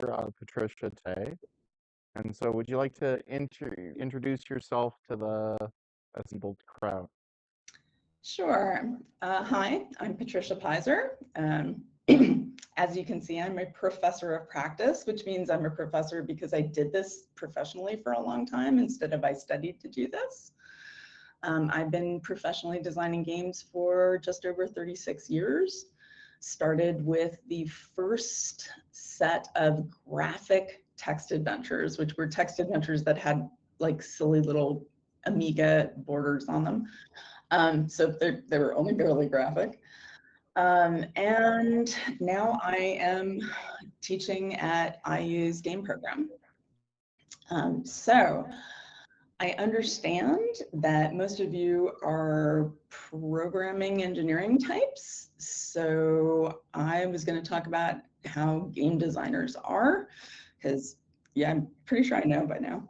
Patricia Tay. And so would you like to introduce yourself to the assembled crowd? Sure. Hi, I'm Patricia Pizer. As you can see, I'm a professor of practice, which means I'm a professor because I did this professionally for a long time instead of I studied to do this. I've been professionally designing games for just over 36 years. Started with the first set of graphic text adventures, which were text adventures that had like silly little Amiga borders on them. So they were only barely graphic. And now I am teaching at IEEE's game program. So I understand that most of you are programming engineering types. So I was going to talk about how game designers are, because yeah, I'm pretty sure I know by now.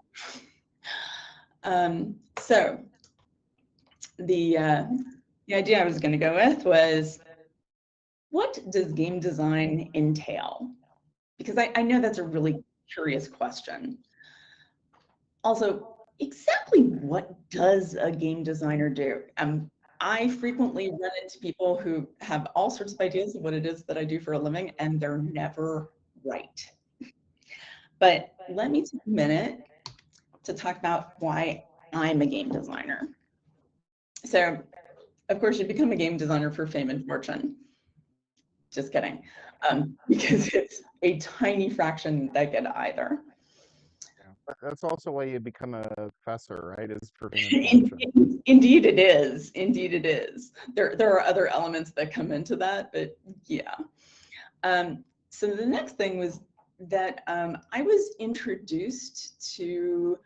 So the idea I was going to go with was, what does game design entail? Because I know that's a really curious question. Also, exactly what does a game designer do? I frequently run into people who have all sorts of ideas of what it is that I do for a living, and they're never right. But let me take a minute to talk about why I'm a game designer. So, of course, you become a game designer for fame and fortune. Just kidding, because it's a tiny fraction that get either. Yeah. That's also why you become a professor, right? Is for fame and fortune. Indeed it is. Indeed it is. There are other elements that come into that, but yeah. So the next thing was that I was introduced to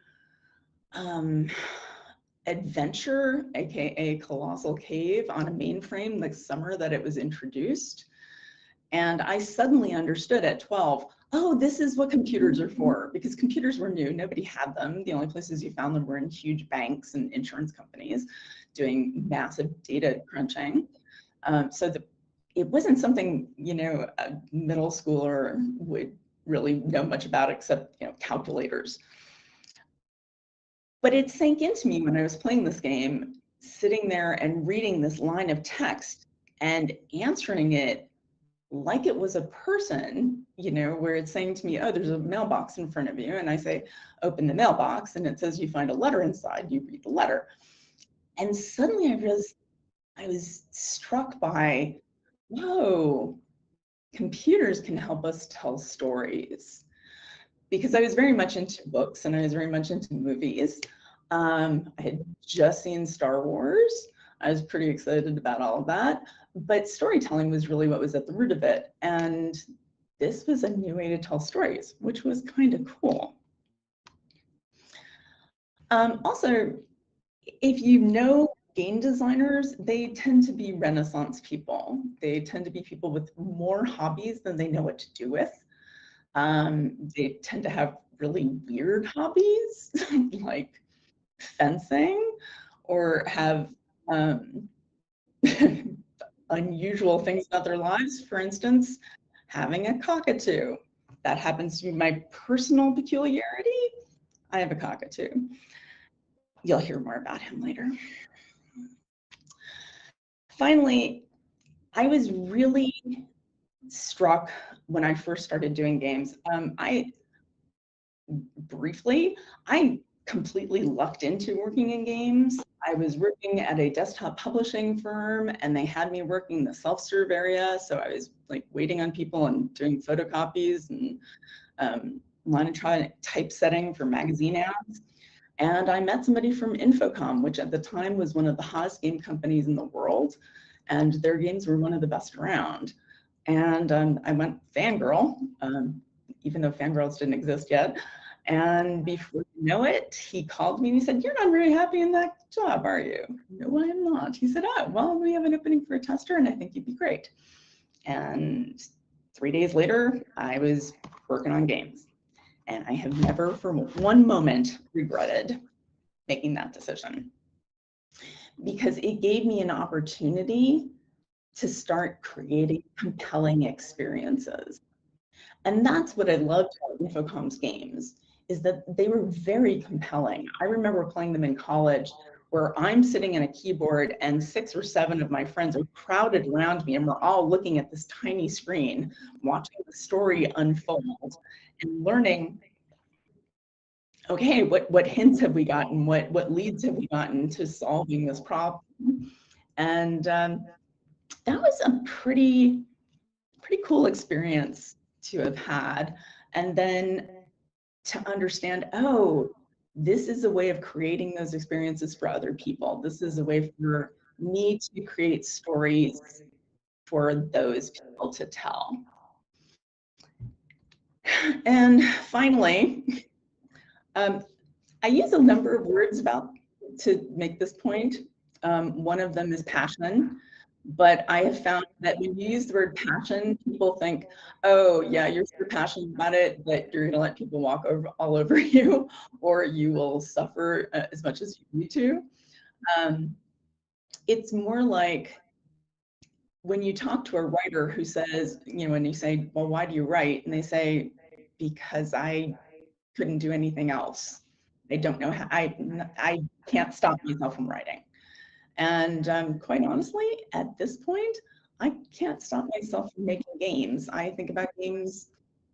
Adventure, aka Colossal Cave, on a mainframe the summer that it was introduced. And I suddenly understood at 12, oh, this is what computers are for, because computers were new, nobody had them. The only places you found them were in huge banks and insurance companies doing massive data crunching. So it wasn't something, you know, a middle schooler would really know much about, except, you know, calculators. But it sank into me when I was playing this game, sitting there and reading this line of text and answering it like it was a person, you know, where it's saying to me, oh, there's a mailbox in front of you. And I say, open the mailbox. And it says you find a letter inside, you read the letter. And suddenly I was struck by, whoa, computers can help us tell stories. Because I was very much into books and I was very much into movies. I had just seen Star Wars. I was pretty excited about all of that, but storytelling was really what was at the root of it. And this was a new way to tell stories, which was kind of cool. Also, if you know game designers, they tend to be Renaissance people. They tend to be people with more hobbies than they know what to do with. They tend to have really weird hobbies, like fencing, or have unusual things about their lives. For instance, having a cockatoo. That happens to be my personal peculiarity. I have a cockatoo. You'll hear more about him later. Finally, I was really struck when I first started doing games. I completely lucked into working in games. I was working at a desktop publishing firm and they had me working the self-serve area. So I was like waiting on people and doing photocopies and electronic typesetting for magazine ads. And I met somebody from Infocom, which at the time was one of the hottest game companies in the world. And their games were one of the best around. And I went fangirl, even though fangirls didn't exist yet. And before you know it, he called me and he said, you're not very happy in that job, are you? No, I am not. He said, oh, well, we have an opening for a tester and I think you'd be great. And 3 days later, I was working on games. And I have never for one moment regretted making that decision, because it gave me an opportunity to start creating compelling experiences. And that's what I loved about Infocom's games, is that they were very compelling. I remember playing them in college where I'm sitting in a keyboard and 6 or 7 of my friends are crowded around me and we're all looking at this tiny screen, watching the story unfold and learning, okay, what hints have we gotten? What leads have we gotten to solving this problem? And that was a pretty cool experience to have had. And then to understand, oh, this is a way of creating those experiences for other people. This is a way for me to create stories for those people to tell. And finally, I use a number of words to make this point. One of them is passion. But I have found that when you use the word passion, people think, oh, yeah, you're so passionate about it that you're going to let people walk all over you, or you will suffer as much as you need to. It's more like when you talk to a writer who says, when you say, well, why do you write? And they say, because I couldn't do anything else. I don't know how, I can't stop myself from writing. And quite honestly, at this point, I can't stop myself from making games. I think about games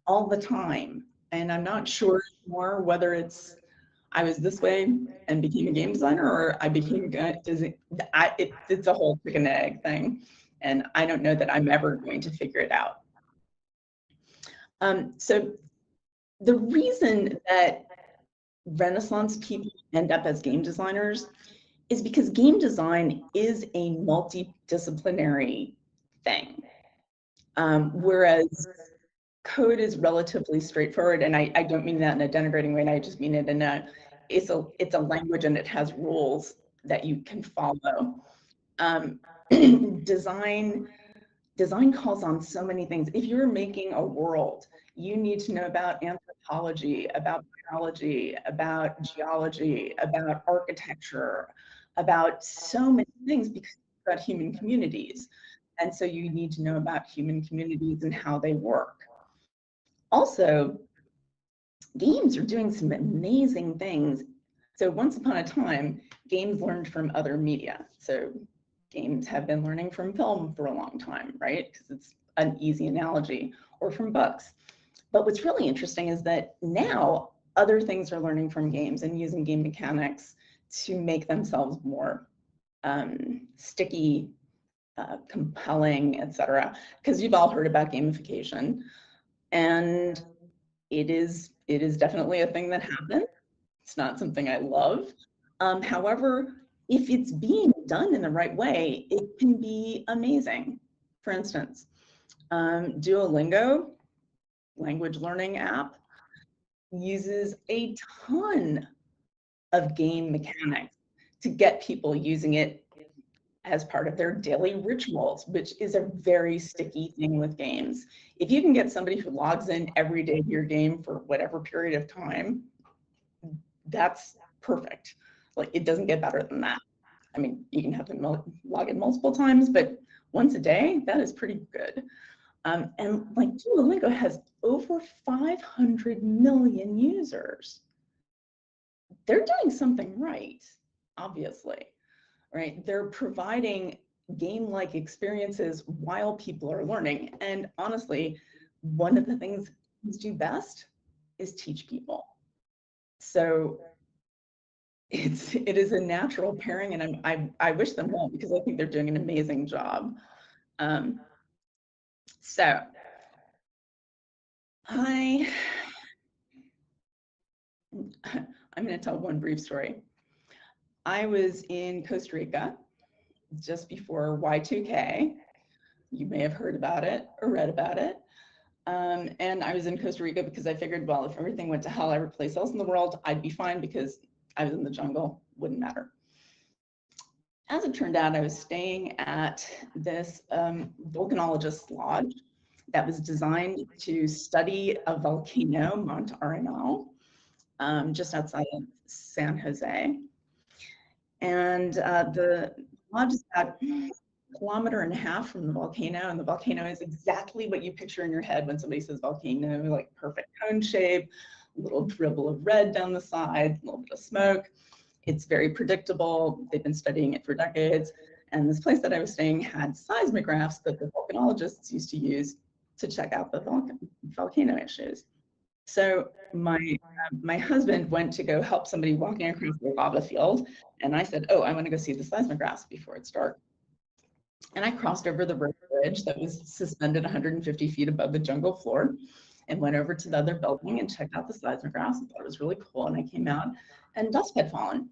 all the time, and I'm not sure more whether it's I was this way and became a game designer, or I became it's a whole chicken and egg thing, and I don't know that I'm ever going to figure it out. So the reason that Renaissance people end up as game designers is because game design is a multidisciplinary thing, whereas code is relatively straightforward. And I don't mean that in a denigrating way. I just mean it in it's a language and it has rules that you can follow. Design calls on so many things. If you're making a world, you need to know about anthropology, about biology, about geology, about architecture, about so many things, because it's about human communities. And so you need to know about human communities and how they work. Also, games are doing some amazing things. So once upon a time, games learned from other media. So games have been learning from film for a long time, right? Because it's an easy analogy, or from books. But what's really interesting is that now other things are learning from games and using game mechanics to make themselves more sticky, compelling, etc. Because you've all heard about gamification, and it is definitely a thing that happens. It's not something I love. However, if it's being done in the right way, it can be amazing. For instance, Duolingo, language learning app, uses a ton of game mechanics to get people using it as part of their daily rituals, which is a very sticky thing with games. If you can get somebody who logs in every day to your game for whatever period of time, that's perfect. Like, it doesn't get better than that. I mean, you can have them log in multiple times, but once a day, that is pretty good. And like Duolingo has over 500 million users. They're doing something right, obviously, right? They're providing game-like experiences while people are learning. And honestly, one of the things games do best is teach people. So it is a natural pairing, and I wish them well, because I think they're doing an amazing job. So I'm going to tell one brief story. I was in Costa Rica just before Y2K. You may have heard about it or read about it. And I was in Costa Rica because I figured, well, if everything went to hell every place else in the world, I'd be fine because I was in the jungle, wouldn't matter. As it turned out, I was staying at this volcanologist's lodge that was designed to study a volcano, Mount Arenal, just outside of San Jose. And the lodge is about 1.5 kilometers from the volcano, and the volcano is exactly what you picture in your head when somebody says volcano, like perfect cone shape, a little dribble of red down the side, a little bit of smoke. It's very predictable. They've been studying it for decades. And this place that I was staying had seismographs that the volcanologists used to use to check out the volcano issues. So my husband went to go help somebody walking across the lava field, and I said, "Oh, I want to go see the seismographs before it's dark." And I crossed over the bridge that was suspended 150 feet above the jungle floor, and went over to the other building and checked out the seismographs. I thought it was really cool. And I came out, and dusk had fallen,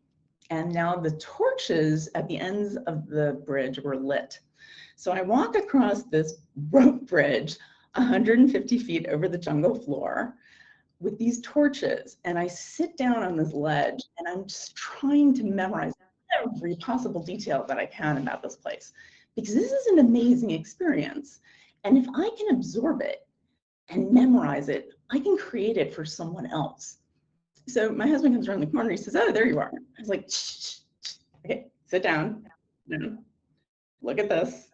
and now the torches at the ends of the bridge were lit. So I walk across this rope bridge 150 feet over the jungle floor with these torches, and I sit down on this ledge, and I'm just trying to memorize every possible detail that I can about this place, because this is an amazing experience. And if I can absorb it and memorize it, I can create it for someone else. So my husband comes around the corner, he says, "Oh, there you are." I was like, shh, okay, sit down, look at this,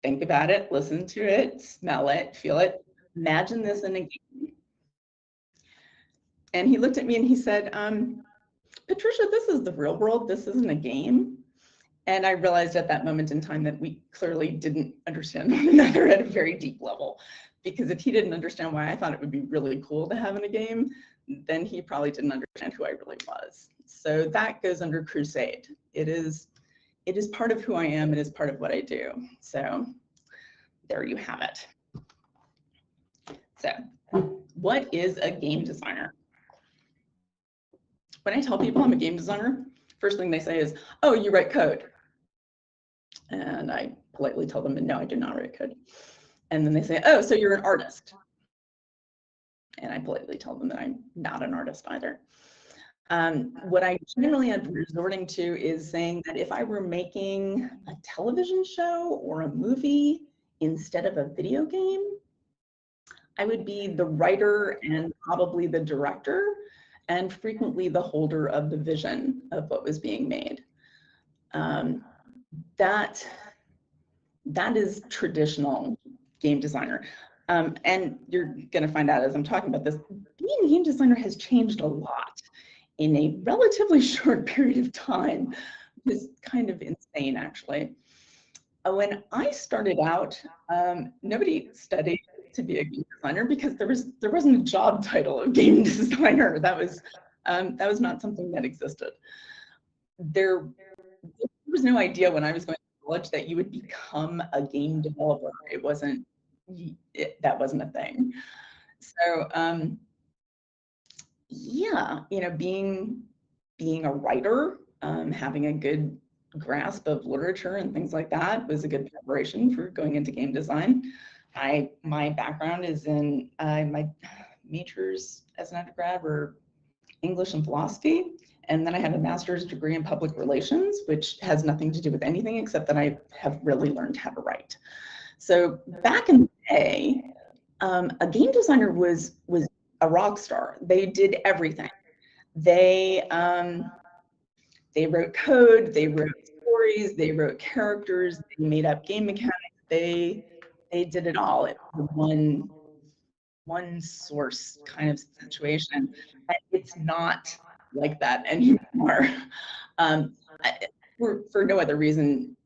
think about it, listen to it, smell it, feel it, imagine this in a game. And he looked at me and he said, "Patricia, this is the real world. This isn't a game." And I realized at that moment in time that we clearly didn't understand one another at a very deep level, because if he didn't understand why I thought it would be really cool to have in a game, then he probably didn't understand who I really was. So that goes under Crusade. It is part of who I am. It is part of what I do. So there you have it. So what is a game designer? When I tell people I'm a game designer, first thing they say is, "Oh, you write code." And I politely tell them, "No, I do not write code." And then they say, "Oh, so you're an artist." And I politely tell them that I'm not an artist either. What I generally am resorting to is saying that if I were making a television show or a movie instead of a video game, I would be the writer and probably the director, and frequently the holder of the vision of what was being made. That is traditional game designer. And you're going to find out as I'm talking about this, being a game designer has changed a lot in a relatively short period of time. It's kind of insane, actually. When I started out, nobody studied to be a game designer because there wasn't a job title of game designer. That was not something that existed. There was no idea when I was going to college that you would become a game developer. It wasn't. That wasn't a thing. So yeah, being a writer, having a good grasp of literature and things like that was a good preparation for going into game design. My background is in my majors as an undergrad were English and philosophy, and then I have a master's degree in public relations, which has nothing to do with anything except that I have really learned how to write. So back in the day, a game designer was a rock star. They did everything. They wrote code, they wrote stories, they wrote characters, they made up game mechanics. They did it all. It was one source kind of situation. It's not like that anymore. For no other reason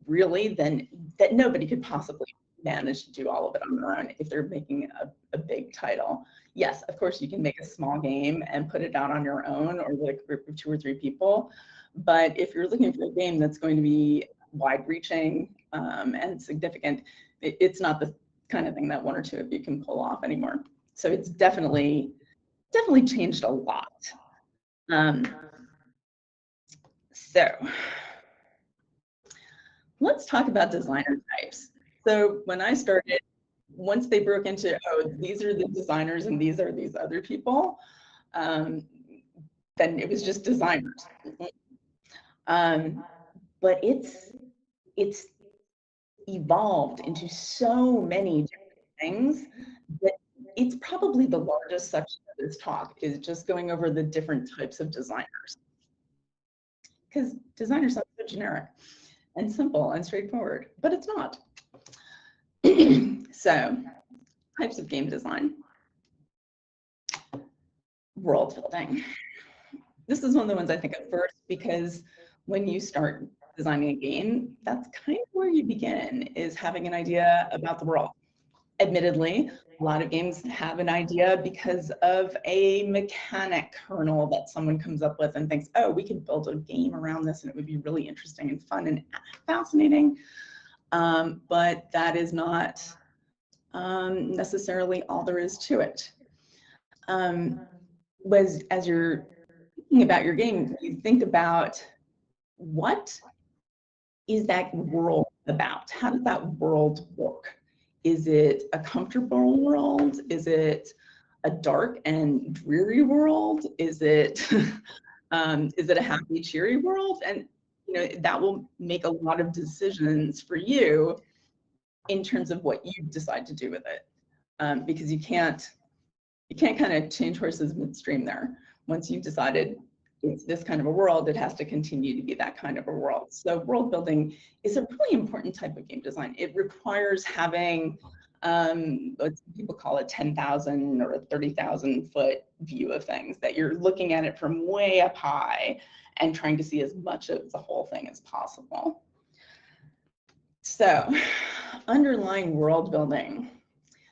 really than that nobody could possibly manage to do all of it on their own if they're making a big title. Yes, of course you can make a small game and put it out on your own or with a group of 2 or 3 people. But if you're looking for a game that's going to be wide-reaching and significant, it's not the kind of thing that 1 or 2 of you can pull off anymore. So it's definitely changed a lot. So let's talk about designer types. So when I started, once they broke into, oh, these are the designers and these are these other people, then it was just designers. But it's evolved into so many different things that it's probably the largest section of this talk is just going over the different types of designers. Because designers sound so generic. and simple and straightforward, but it's not. So, types of game design. World building. This is one of the ones I think of first, because when you start designing a game, that's kind of where you begin, is having an idea about the world. Admittedly, a lot of games have an idea because of a mechanic kernel that someone comes up with and thinks, oh, we could build a game around this and it would be really interesting and fun and fascinating. But that is not necessarily all there is to it. As you're thinking about your game, you think about, what is that world about? How does that world work? Is it a comfortable world? Is it a dark and dreary world? Is it a happy, cheery world? And that will make a lot of decisions for you in terms of what you decide to do with it, because you can't kind of change horses midstream there. Once you've decided it's this kind of a world, it has to continue to be that kind of a world. So world building is a really important type of game design. It requires having what people call a 10,000 or a 30,000 foot view of things, that you're looking at it from way up high and trying to see as much of the whole thing as possible. So, underlying world building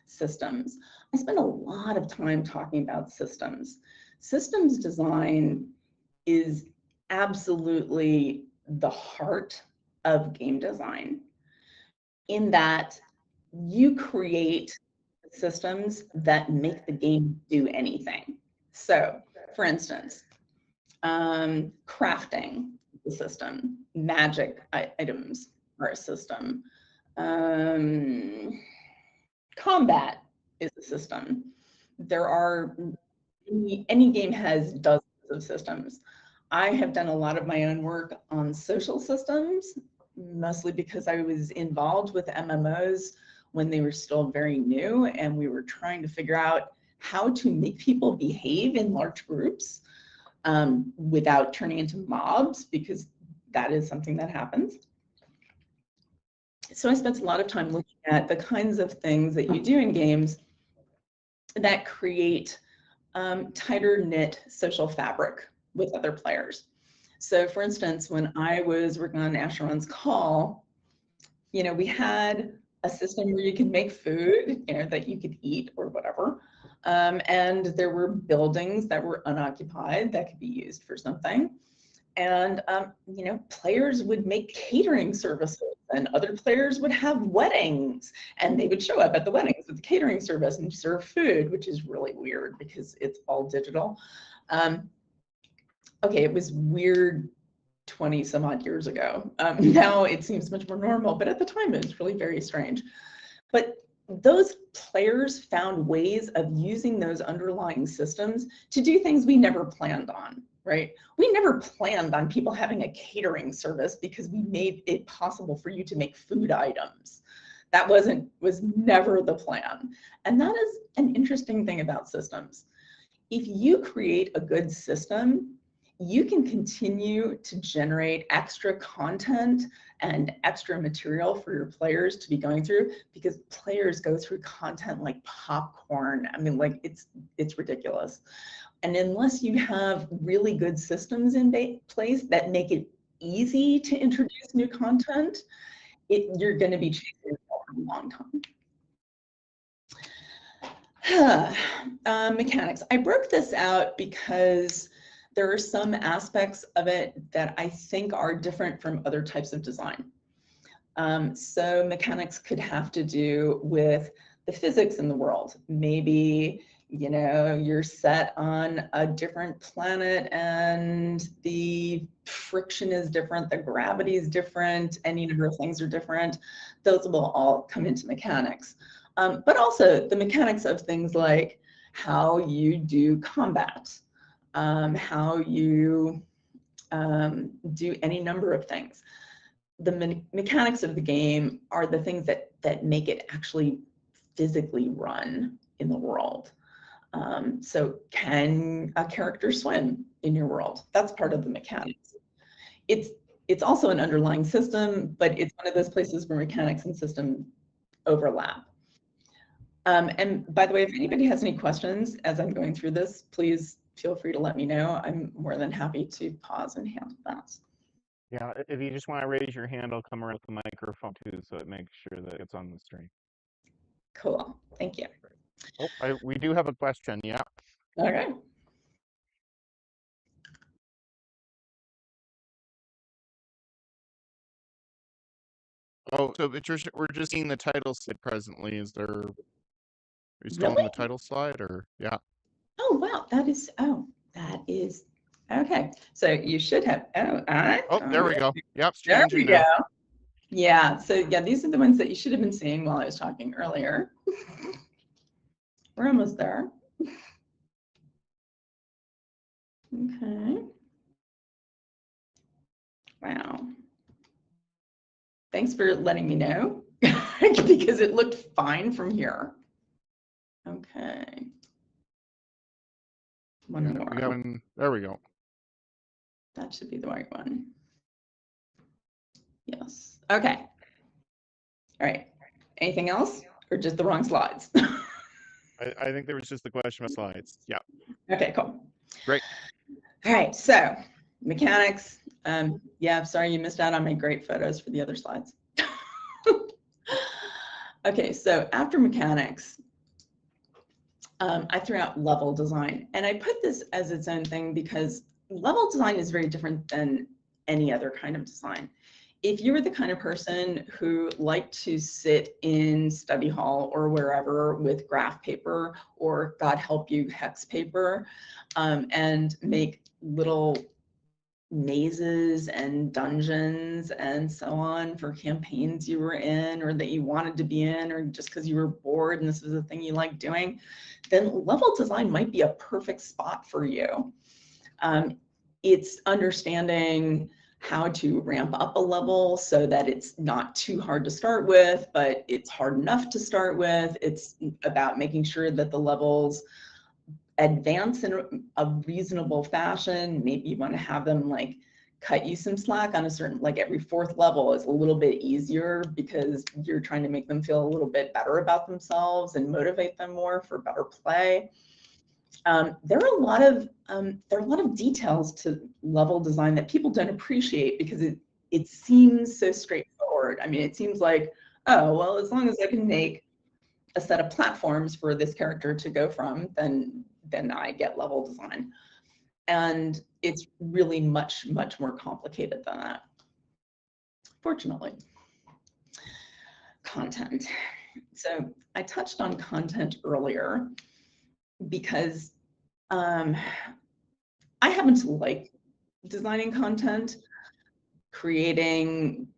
systems. I spend a lot of time talking about systems. Systems design is absolutely the heart of game design, in that you create systems that make the game do anything. So, for instance, crafting is a system, magic items are a system, combat is a system. There are, any game has dozens of systems. I have done a lot of my own work on social systems, mostly because I was involved with MMOs when they were still very new, and we were trying to figure out how to make people behave in large groups without turning into mobs, because that is something that happens. So I spent a lot of time looking at the kinds of things that you do in games that create tighter knit social fabric with other players. So for instance, when I was working on Asheron's Call, we had a system where you could make food, that you could eat or whatever. And there were buildings that were unoccupied that could be used for something. And, players would make catering services, and other players would have weddings, and they would show up at the weddings with the catering service and serve food, which is really weird because it's all digital. Okay, it was weird 20 some odd years ago. Now it seems much more normal, but at the time it was really very strange. But those players found ways of using those underlying systems to do things we never planned on, right? We never planned on people having a catering service because we made it possible for you to make food items. That was never the plan. And that is an interesting thing about systems. If you create a good system, you can continue to generate extra content and extra material for your players to be going through, because players go through content like popcorn. I mean, like it's ridiculous. And unless you have really good systems in place that make it easy to introduce new content, you're going to be chasing it for a long time. Mechanics. I broke this out because there are some aspects of it that I think are different from other types of design. So mechanics could have to do with the physics in the world. Maybe, you're set on a different planet and the friction is different, the gravity is different, any number of things are different. Those will all come into mechanics. But also the mechanics of things like how you do combat, how you do any number of things. The mechanics of the game are the things that make it actually physically run in the world. So can a character swim in your world? That's part of the mechanics. It's it's also an underlying system, but it's one of those places where mechanics and system overlap. And by the way, if anybody has any questions as I'm going through this, please feel free to let me know. I'm more than happy to pause and handle that. Yeah, if you just want to raise your hand, I'll come around with the microphone too, so it makes sure that it's on the stream. Cool, thank you. Oh, we do have a question, yeah. Okay. Oh, so we're just seeing the title slide presently. Are you still on Really? the title slide, or yeah? Oh, wow, that is, okay. So you should have, Oh, there we go. Yep, it's there changing we go. now. Yeah, so yeah, these are the ones that you should have been seeing while I was talking earlier. We're almost there. Okay. Wow. Thanks for letting me know because it looked fine from here. Okay. One more. We have one. There we go. That should be the right one. Yes. Okay. All right. Anything else or just the wrong slides? I think there was just the question of slides. Yeah. Okay, cool. Great. All right, so mechanics. Yeah, sorry you missed out on my great photos for the other slides. Okay, so after mechanics, I threw out level design, and I put this as its own thing because level design is very different than any other kind of design. If you were the kind of person who liked to sit in study hall or wherever with graph paper or, God help you, hex paper, and make little mazes and dungeons and so on for campaigns you were in or that you wanted to be in, or just because you were bored and this was the thing you liked doing, then level design might be a perfect spot for you. It's understanding how to ramp up a level so that it's not too hard to start with, but it's hard enough to start with. It's about making sure that the levels advance in a reasonable fashion. Maybe you want to have them like cut you some slack on a certain, like every fourth level is a little bit easier because you're trying to make them feel a little bit better about themselves and motivate them more for better play. There are a lot of details to level design that people don't appreciate because it seems so straightforward. I mean, it seems like, oh, well, as long as I can make a set of platforms for this character to go from, then I get level design. And it's really much, much more complicated than that, fortunately. Content. So I touched on content earlier because I happen to like designing content, creating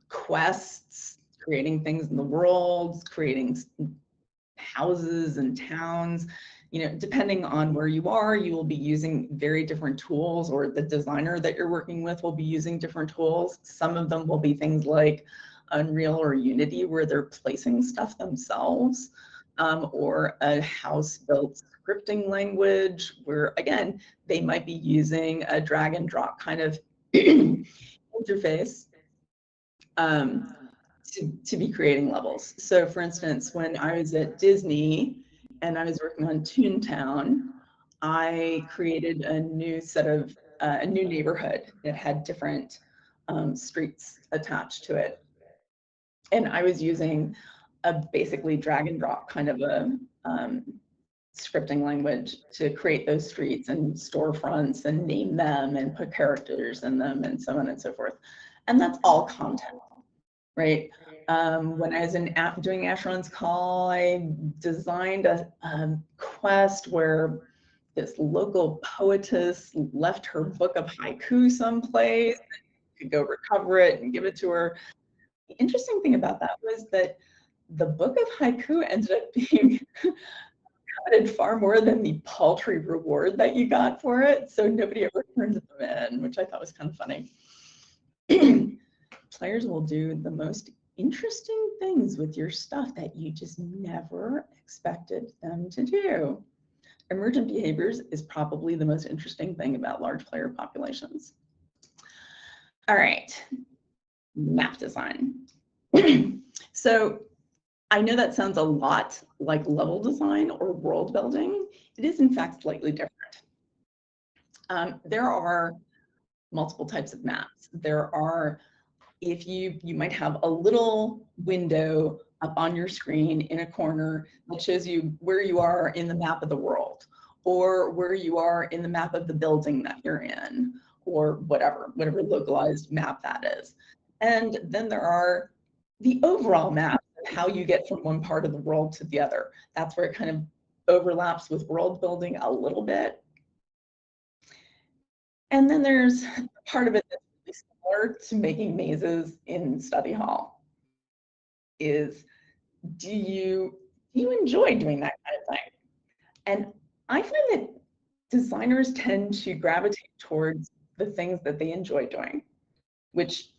quests, creating things in the world, creating houses and towns. You know, depending on where you are, you will be using very different tools, or the designer that you're working with will be using different tools. Some of them will be things like Unreal or Unity, where they're placing stuff themselves, or a house-built scripting language, where, again, they might be using a drag and drop kind of interface to be creating levels. So for instance, when I was at Disney and I was working on Toontown, I created a new set of, a new neighborhood that had different streets attached to it. And I was using a basically drag and drop kind of a scripting language to create those streets and storefronts and name them and put characters in them and so on and so forth. And that's all content, right? When I was doing Asheron's Call, I designed a quest where this local poetess left her book of haiku someplace, and could go recover it and give it to her. The interesting thing about that was that the book of haiku ended up being coveted far more than the paltry reward that you got for it. So nobody ever turned them in, which I thought was kind of funny. Players will do the most interesting things with your stuff that you just never expected them to do. Emergent behaviors is probably the most interesting thing about large player populations. All right, map design. So I know that sounds a lot like level design or world building. It is in fact slightly different. There are multiple types of maps. There are, if you might have a little window up on your screen in a corner that shows you where you are in the map of the world, or where you are in the map of the building that you're in, or whatever localized map that is. And then there are the overall map of how you get from one part of the world to the other. That's where it kind of overlaps with world building a little bit. And then there's part of it that's really similar to making mazes in study hall is, do you enjoy doing that kind of thing? And I find that designers tend to gravitate towards the things that they enjoy doing, which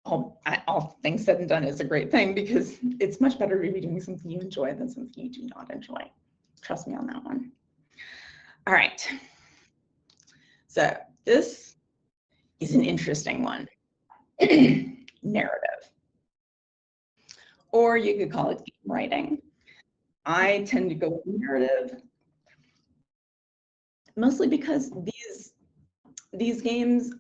all things said and done is a great thing, because it's much better to be doing something you enjoy than something you do not enjoy. Trust me on that one. All right. So this is an interesting one. Narrative. Or you could call it game writing. I tend to go with narrative, mostly because these games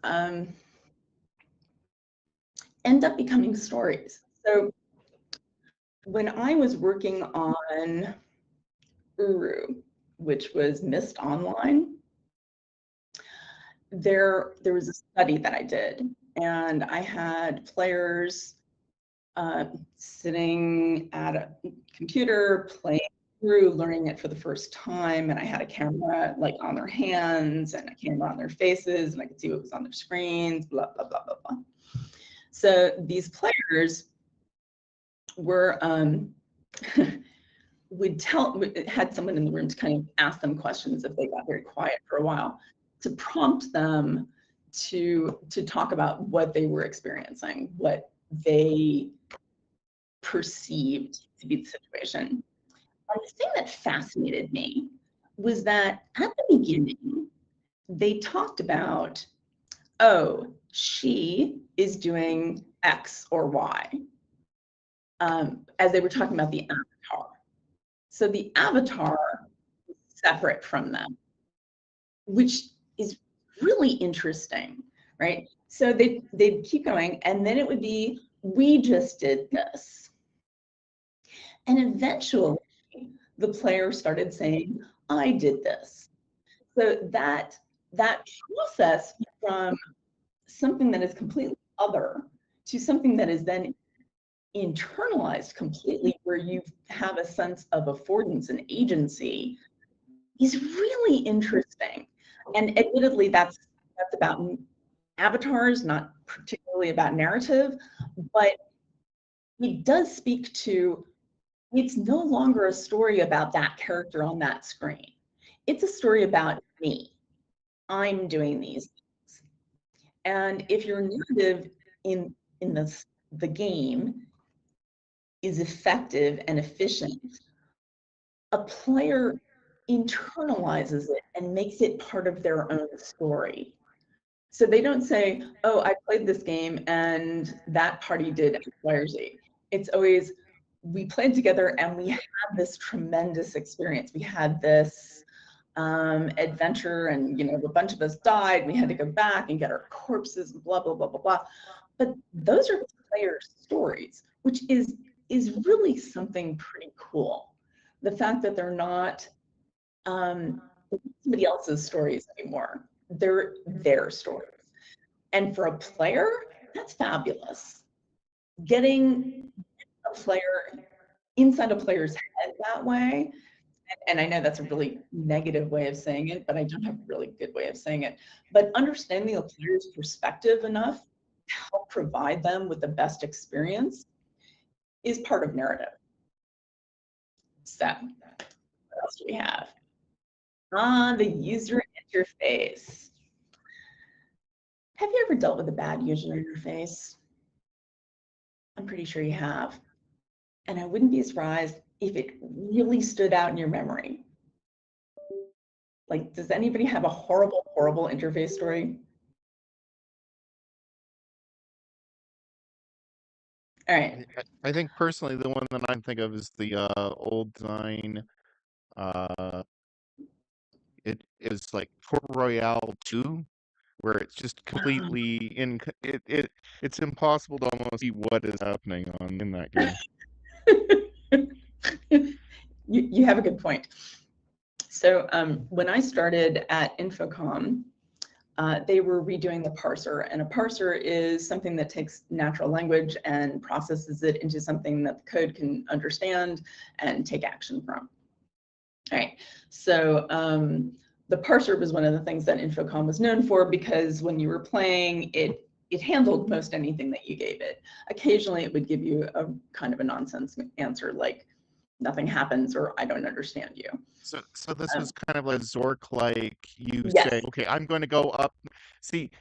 end up becoming stories. So when I was working on Uru, which was Mist Online, there was a study that I did, and I had players sitting at a computer playing through, learning it for the first time, and I had a camera like on their hands and a camera on their faces, and I could see what was on their screens, blah, blah, blah, blah, blah. So these players were had someone in the room to kind of ask them questions if they got very quiet for a while, to prompt them to talk about what they were experiencing, what they perceived to be the situation. And the thing that fascinated me was that at the beginning, they talked about, oh, she is doing X or Y, as they were talking about the avatar. So the avatar is separate from them, which is really interesting, right? So they'd keep going, and then it would be, we just did this. And eventually, the player started saying, I did this. So that process from something that is completely other to something that is then internalized completely, where you have a sense of affordance and agency, is really interesting. And admittedly, that's about avatars, not particularly about narrative, but it does speak to, it's no longer a story about that character on that screen. It's a story about me. I'm doing these things. And if your narrative in the game is effective and efficient, a player internalizes it and makes it part of their own story. So they don't say, oh, I played this game and that party did X, Y, or Z. It's always, we played together and we had this tremendous experience. We had this adventure, and a bunch of us died. We had to go back and get our corpses, and blah, blah, blah, blah, blah. But those are player stories, which is really something pretty cool. The fact that they're not somebody else's stories anymore. They're their stories. And for a player, that's fabulous. Getting a player inside a player's head that way, and I know that's a really negative way of saying it, but I don't have a really good way of saying it, but understanding a player's perspective enough to help provide them with the best experience is part of narrative. So what else do we have? The user interface. Have you ever dealt with a bad user interface? I'm pretty sure you have. And I wouldn't be surprised if it really stood out in your memory. Like, does anybody have a horrible, horrible interface story? All right. I think personally the one that I think of is the old design. Uh, it is like Port Royale 2, where it's just completely it's impossible to almost see what is happening on in that game. You have a good point. So when I started at Infocom, they were redoing the parser, and a parser is something that takes natural language and processes it into something that the code can understand and take action from. All right, so the parser was one of the things that Infocom was known for, because when you were playing, it handled most anything that you gave it. Occasionally, it would give you a kind of a nonsense answer like, nothing happens, or I don't understand you. So this was kind of like Zork, like you Yes, say, okay, I'm going to go up. See,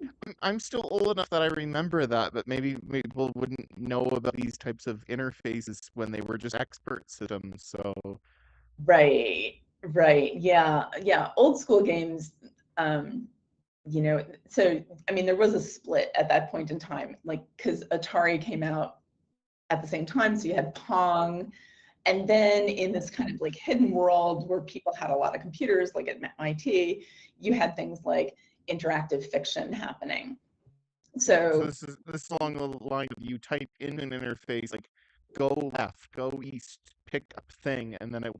I'm still old enough that I remember that, but maybe people wouldn't know about these types of interfaces when they were just expert systems. So right, right, yeah, yeah. Old school games, you know, so I mean, there was a split at that point in time, like because Atari came out at the same time, so you had Pong. And then in this kind of like hidden world where people had a lot of computers, like at MIT, you had things like interactive fiction happening. so So this is along the line of you type in an interface like go left, go east, pick up thing, and then it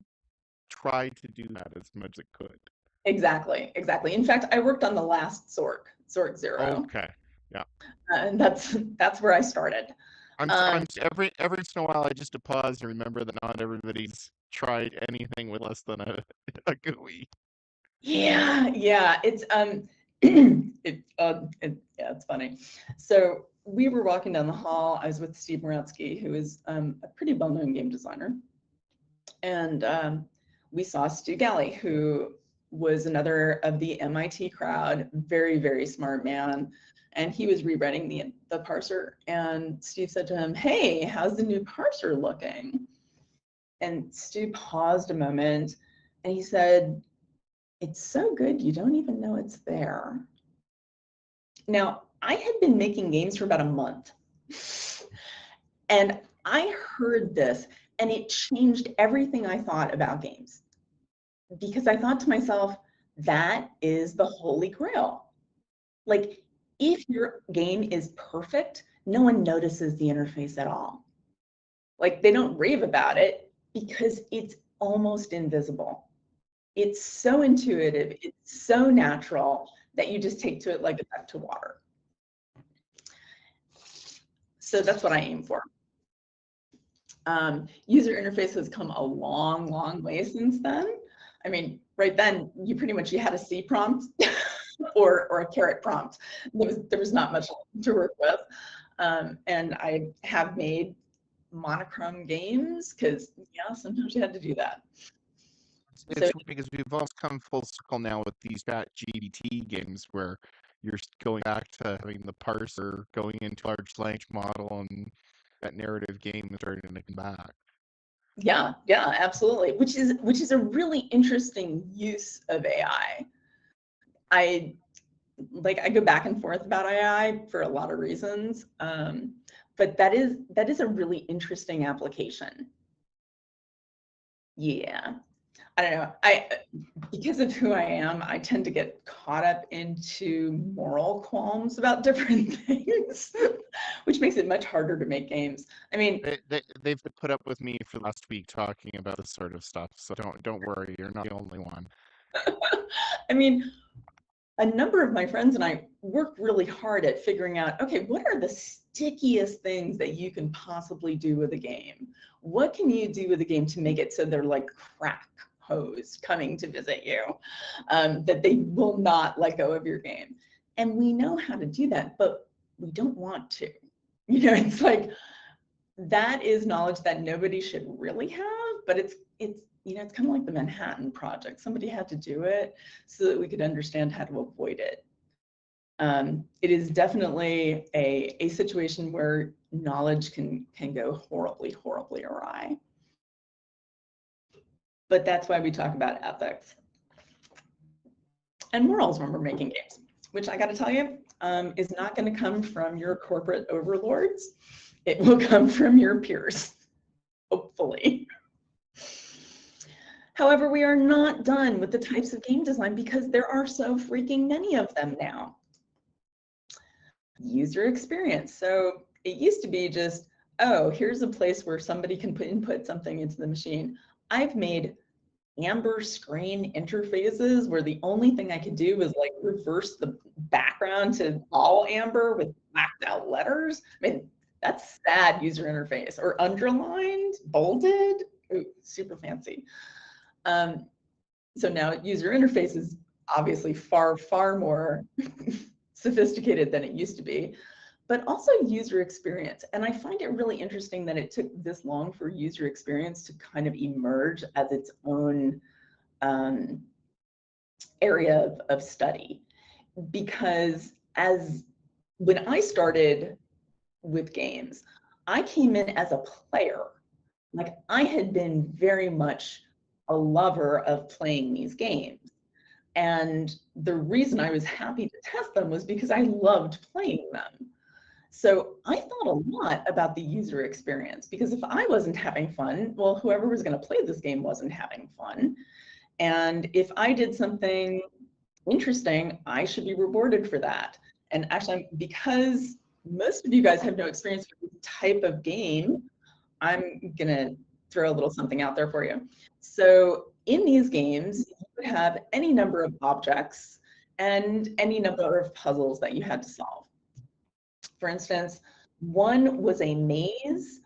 tried to do that as much as it could. exactly, exactly. In fact, I worked on the last Zork Zero, Okay, yeah. and that's where I started. I'm every once in a while I just pause and remember that not everybody's tried anything with less than a GUI. Yeah, yeah, it's yeah, it's funny. So we were walking down the hall. I was with Steve Moratsky, who is a pretty well-known game designer, and we saw Stu Galley, who was another of the MIT crowd, very, very smart man. And he was rewriting the parser. And Steve said to him, "Hey, how's the new parser looking?" And Stu paused a moment and he said, "It's so good, you don't even know it's there." Now, I had been making games for about a month. And I heard this and it changed everything I thought about games, because I thought to myself, that is the holy grail. Like, if your game is perfect, no one notices the interface at all. Like, they don't rave about it because it's almost invisible. It's so intuitive, it's so natural that you just take to it like a duck to water. So that's what I aim for. User interface has come a long, long way since then. I mean, right then, you pretty much, you had a C prompt or a caret prompt. There was not much to work with. And I have made monochrome games because, yeah, sometimes you had to do that. So It's weird because we've also come full circle now with these chat GPT games where you're going back to having the parser going into large language model and that narrative game is starting to come back. yeah, yeah, absolutely. Which is a really interesting use of AI. I go back and forth about AI for a lot of reasons, but that is a really interesting application. Yeah, I don't know. Because of who I am, I tend to get caught up into moral qualms about different things, which makes it much harder to make games. I mean, They've put up with me for the last week talking about this sort of stuff, so don't worry, you're not the only one. I mean, a number of my friends and I work really hard at figuring out, okay, what are the stickiest things that you can possibly do with a game? What can you do with a game to make it so they're like crack hose coming to visit you, that they will not let go of your game? And we know how to do that, but we don't want to. You know, it's like, that is knowledge that nobody should really have, but it's you know, it's kind of like the Manhattan Project. Somebody had to do it so that we could understand how to avoid it. It is definitely a situation where knowledge can go horribly, horribly awry. But that's why we talk about ethics and morals when we're making games, which I got to tell you, is not going to come from your corporate overlords. It will come from your peers, hopefully. However, we are not done with the types of game design because there are so freaking many of them now. User experience. So it used to be just, oh, here's a place where somebody can input something into the machine. I've made amber screen interfaces where the only thing I could do was like reverse the background to all amber with blacked out letters. I mean, that's sad user interface. Or underlined, bolded. Ooh, super fancy. So now user interface is obviously far, far more sophisticated than it used to be, but also user experience. And I find it really interesting that it took this long for user experience to kind of emerge as its own area of study. Because when I started with games, I came in as a player. Like, I had been very much a lover of playing these games. And the reason I was happy to test them was because I loved playing them. So I thought a lot about the user experience, because if I wasn't having fun, well, whoever was going to play this game wasn't having fun. And if I did something interesting, I should be rewarded for that. And actually, because most of you guys have no experience with this type of game, I'm going to throw a little something out there for you. So in these games, you would have any number of objects and any number of puzzles that you had to solve. For instance, one was a maze.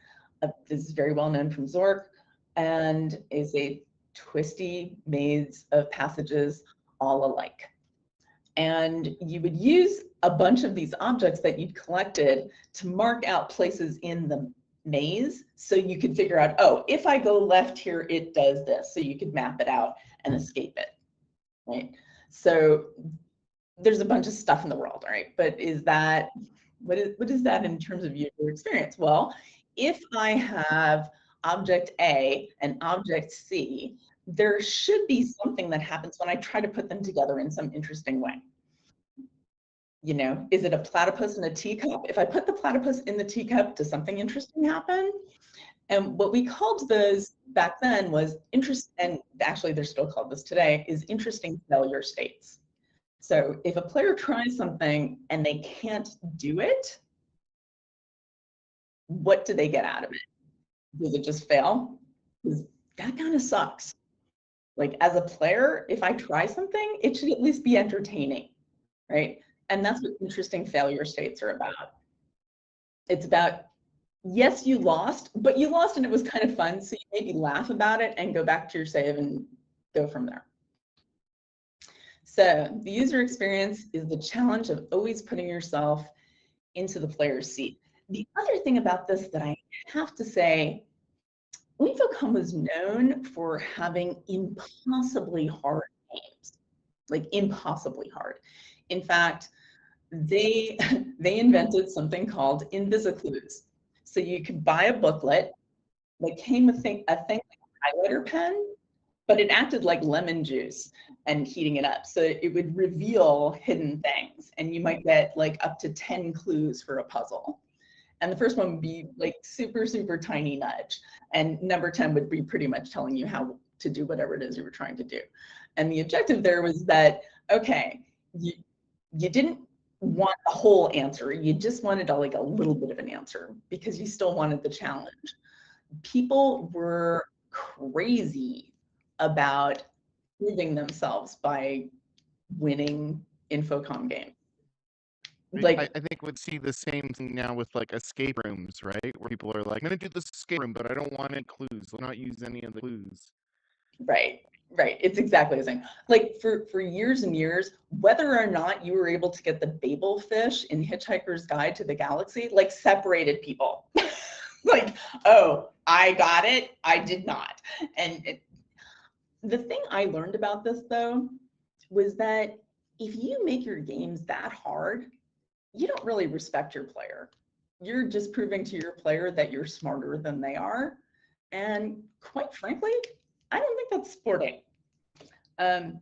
This is very well known from Zork, and is a twisty maze of passages all alike. And you would use a bunch of these objects that you'd collected to mark out places in the maze, so you could figure out, oh, if I go left here, it does this. So you could map it out and escape it, right? So there's a bunch of stuff in the world, right? But is that, what is that in terms of user experience? Well, if I have object A and object C, there should be something that happens when I try to put them together in some interesting way. You know, is it a platypus in a teacup? If I put the platypus in the teacup, does something interesting happen? And what we called those back then was and actually they're still called this today, is interesting failure states. So if a player tries something and they can't do it, what do they get out of it? Does it just fail? Because that kind of sucks. Like, as a player, if I try something, it should at least be entertaining, right? And that's what interesting failure states are about. It's about, yes, you lost, but you lost and it was kind of fun. So you maybe laugh about it and go back to your save and go from there. So the user experience is the challenge of always putting yourself into the player's seat. The other thing about this that I have to say, InfoComm was known for having impossibly hard games, like impossibly hard. In fact, they invented something called Invisiclues. So you could buy a booklet that came with a thing like a highlighter pen, but it acted like lemon juice and heating it up. So it would reveal hidden things, and you might get like up to 10 clues for a puzzle. And the first one would be like super, super tiny nudge. And number 10 would be pretty much telling you how to do whatever it is you were trying to do. And the objective there was that, okay, you didn't want the whole answer. You just wanted like a little bit of an answer because you still wanted the challenge. People were crazy about proving themselves by winning InfoComm games. Like, I think we'd see the same thing now with like escape rooms, right? Where people are like, I'm gonna do this escape room, but I don't want any clues. Let's not use any of the clues. right. It's exactly the same. Like for years and years, whether or not you were able to get the Babel fish in Hitchhiker's Guide to the Galaxy, like, separated people. Like, oh, I got it, I did not. And the thing I learned about this, though, was that if you make your games that hard, you don't really respect your player. You're just proving to your player that you're smarter than they are. And quite frankly, I don't think that's sporting.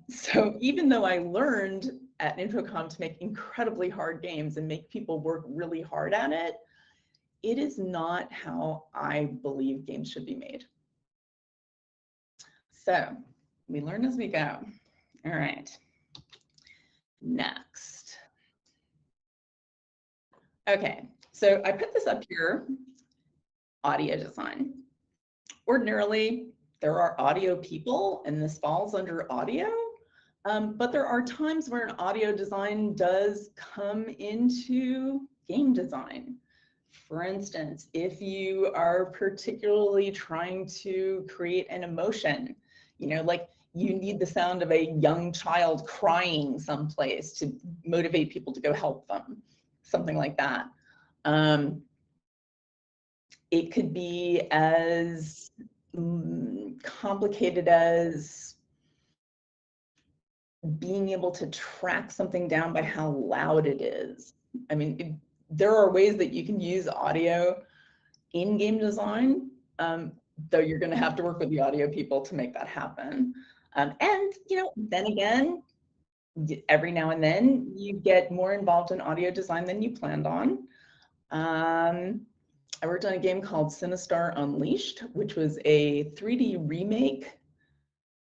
So even though I learned at InfoComm to make incredibly hard games and make people work really hard at it, it is not how I believe games should be made. So we learn as we go. All right. Next. Okay, so I put this up here, audio design. Ordinarily, there are audio people, and this falls under audio, but there are times where an audio design does come into game design. For instance, if you are particularly trying to create an emotion, you know, like you need the sound of a young child crying someplace to motivate people to go help them, something like that. It could be as complicated as being able to track something down by how loud it is. I mean, there are ways that you can use audio in game design, though you're going to have to work with the audio people to make that happen. And, you know, then again, every now and then you get more involved in audio design than you planned on. I worked on a game called Sinistar Unleashed, which was a 3D remake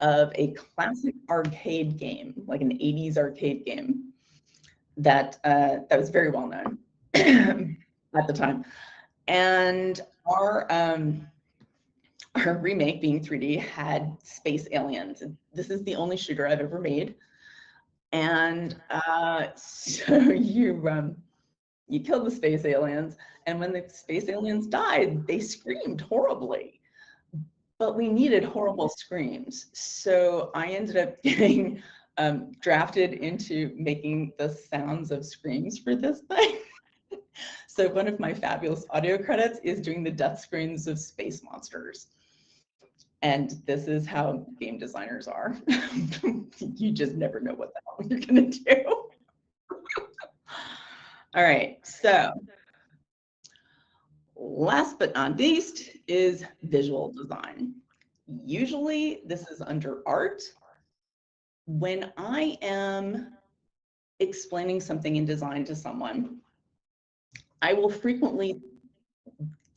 of a classic arcade game, like an 80s arcade game that was very well known at the time. And our remake, being 3D, had space aliens. This is the only shooter I've ever made. And so you killed the space aliens, and when the space aliens died, they screamed horribly. But we needed horrible screams. So I ended up getting drafted into making the sounds of screams for this thing. So one of my fabulous audio credits is doing the death screams of space monsters. And this is how game designers are. You just never know what the hell you're going to do. All right, so last but not least is visual design. Usually this is under art. When I am explaining something in design to someone, I will frequently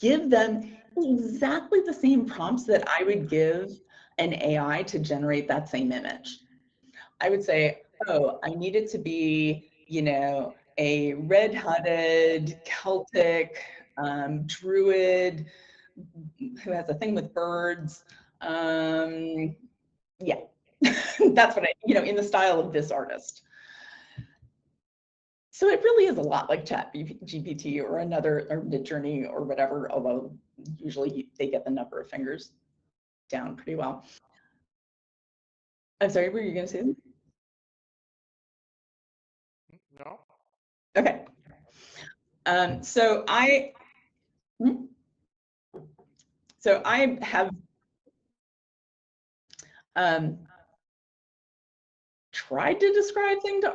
give them exactly the same prompts that I would give an AI to generate that same image. I would say, oh, I need it to be, you know, a red-hatted Celtic druid who has a thing with birds. Yeah, that's what I, you know, in the style of this artist. So it really is a lot like ChatGPT or another, or Midjourney or whatever, although usually they get the number of fingers down pretty well. I'm sorry, were you going to say something? No. Okay. So I have tried to describe things to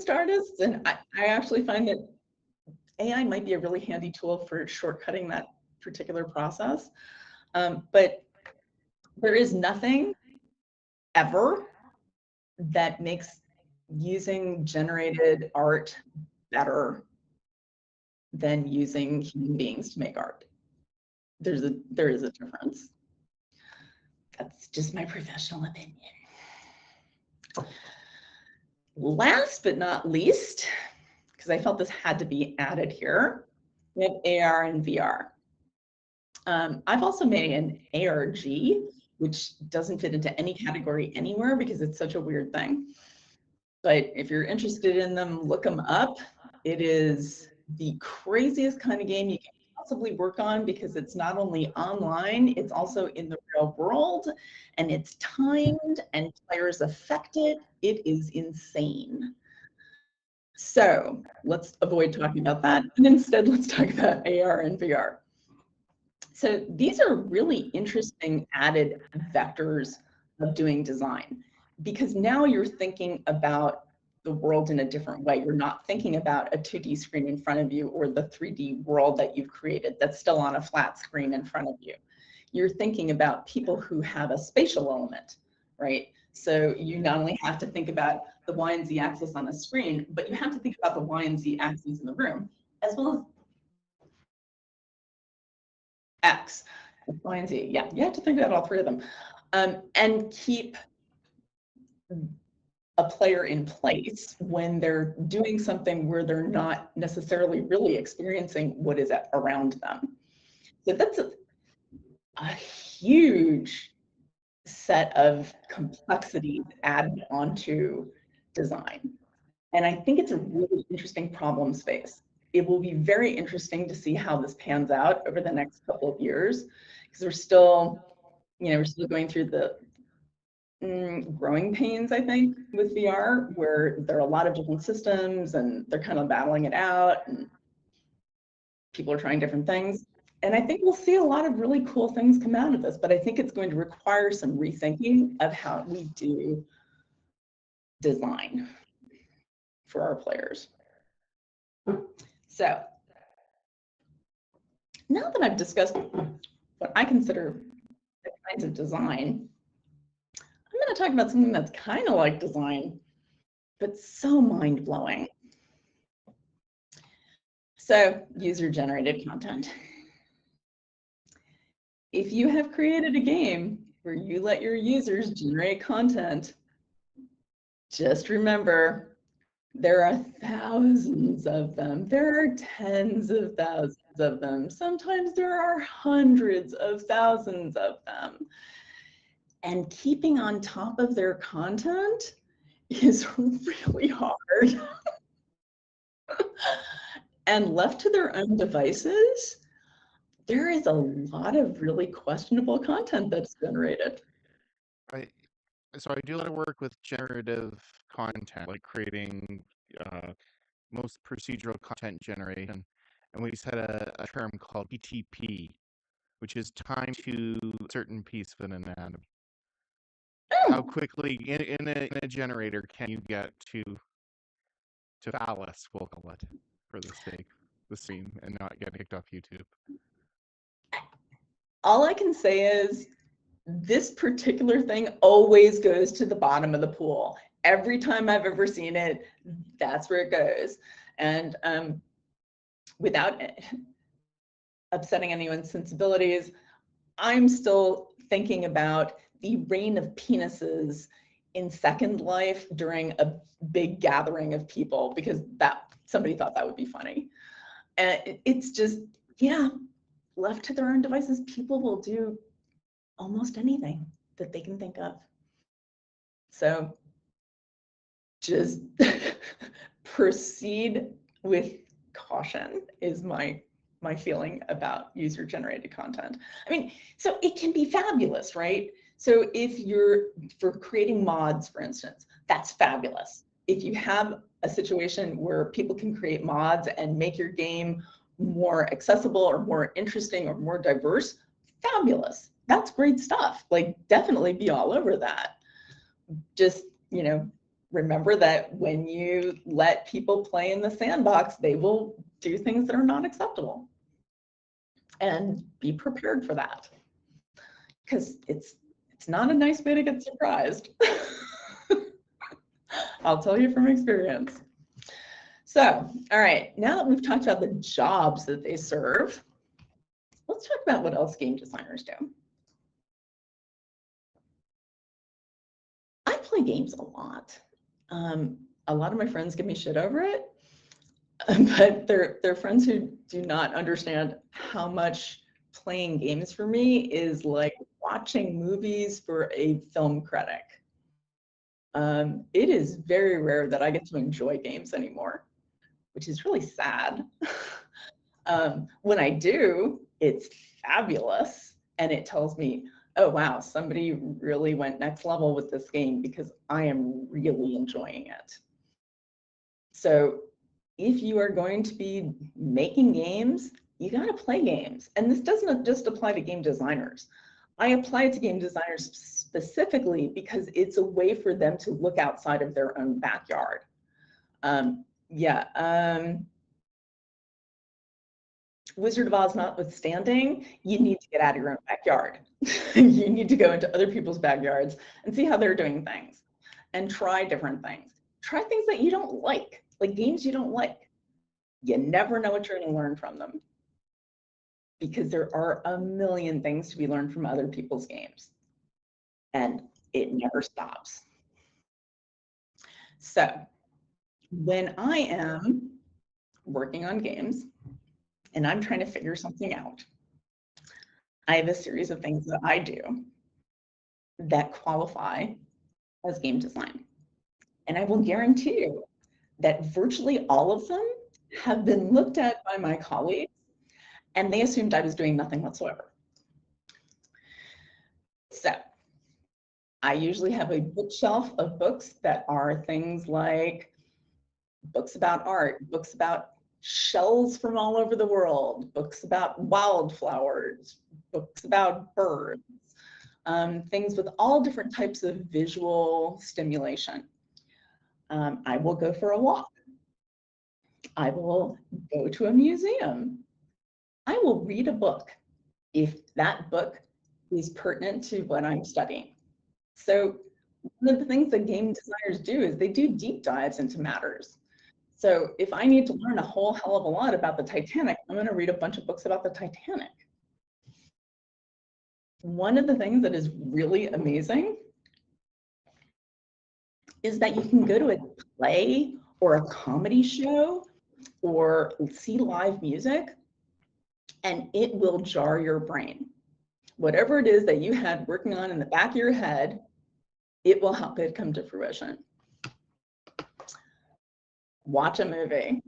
artists, and I actually find that AI might be a really handy tool for shortcutting that particular process. But there is nothing ever that makes using generated art better than using human beings to make art. There is a difference. That's just my professional opinion. Last but not least, because I felt this had to be added here, we have AR and VR. I've also made an ARG, which doesn't fit into any category anywhere because it's such a weird thing. But if you're interested in them, look them up. It is the craziest kind of game you can possibly work on because it's not only online, it's also in the real world, and it's timed and players affected. It is insane. So let's avoid talking about that, and instead let's talk about AR and VR. So these are really interesting added vectors of doing design, because now you're thinking about the world in a different way. You're not thinking about a 2D screen in front of you or the 3D world that you've created that's still on a flat screen in front of you. You're thinking about people who have a spatial element, right? So you not only have to think about the Y and Z axis on a screen, but you have to think about the Y and Z axes in the room, as well as X, Y, and Z. Yeah, you have to think about all three of them, and keep a player in place when they're doing something where they're not necessarily really experiencing what is around them. So that's a huge set of complexities added onto design. And I think it's a really interesting problem space. It will be very interesting to see how this pans out over the next couple of years, because we're still going through the growing pains, I think, with VR, where there are a lot of different systems and they're kind of battling it out and people are trying different things. And I think we'll see a lot of really cool things come out of this, but I think it's going to require some rethinking of how we do design for our players. So now that I've discussed what I consider the kinds of design, I'm going to talk about something that's kind of like design, but so mind-blowing. So, user-generated content. If you have created a game where you let your users generate content, just remember, there are thousands of them. There are tens of thousands of them. Sometimes there are hundreds of thousands of them. And keeping on top of their content is really hard. And left to their own devices, there is a lot of really questionable content that's generated. So I do a lot of work with generative content, like creating most procedural content generation, and we set a term called PTP, which is time to a certain piece of an anatomy. How quickly in a generator can you get to phallus, we'll call it, for the sake of the stream, and not get kicked off YouTube? All I can say is this particular thing always goes to the bottom of the pool. Every time I've ever seen it, that's where it goes. And without upsetting anyone's sensibilities, I'm still thinking about the reign of penises in Second Life during a big gathering of people, because somebody thought that would be funny. And it's just, yeah, left to their own devices, people will do almost anything that they can think of. So just proceed with caution is my feeling about user-generated content. I mean, so it can be fabulous, right? So if you're for creating mods, for instance, that's fabulous. If you have a situation where people can create mods and make your game more accessible or more interesting or more diverse, fabulous. That's great stuff. Like, definitely be all over that. Just, remember that when you let people play in the sandbox, they will do things that are not acceptable. And be prepared for that, because it's not a nice way to get surprised. I'll tell you from experience. So, all right, now that we've talked about the jobs that they serve, let's talk about what else game designers do. I play games a lot. A lot of my friends give me shit over it, but they're friends who do not understand how much playing games for me is like watching movies for a film critic. It is very rare that I get to enjoy games anymore, which is really sad. When I do, it's fabulous, and it tells me, oh wow, somebody really went next level with this game, because I am really enjoying it. So if you are going to be making games, you got to play games. And this doesn't just apply to game designers. I apply it to game designers specifically because it's a way for them to look outside of their own backyard. Wizard of Oz notwithstanding, you need to get out of your own backyard. You need to go into other people's backyards and see how they're doing things and try different things. Try things that you don't like games you don't like. You never know what you're going to learn from them. because there are a million things to be learned from other people's games, and it never stops. So when I am working on games and I'm trying to figure something out, I have a series of things that I do that qualify as game design. And I will guarantee you that virtually all of them have been looked at by my colleagues, and they assumed I was doing nothing whatsoever. So I usually have a bookshelf of books that are things like books about art, books about shells from all over the world, books about wildflowers, books about birds, things with all different types of visual stimulation. I will go for a walk. I will go to a museum. I will read a book if that book is pertinent to what I'm studying. So one of the things that game designers do is they do deep dives into matters. So if I need to learn a whole hell of a lot about the Titanic, I'm going to read a bunch of books about the Titanic. One of the things that is really amazing is that you can go to a play or a comedy show or see live music, and it will jar your brain. Whatever it is that you had working on in the back of your head, it will help it come to fruition. Watch a movie.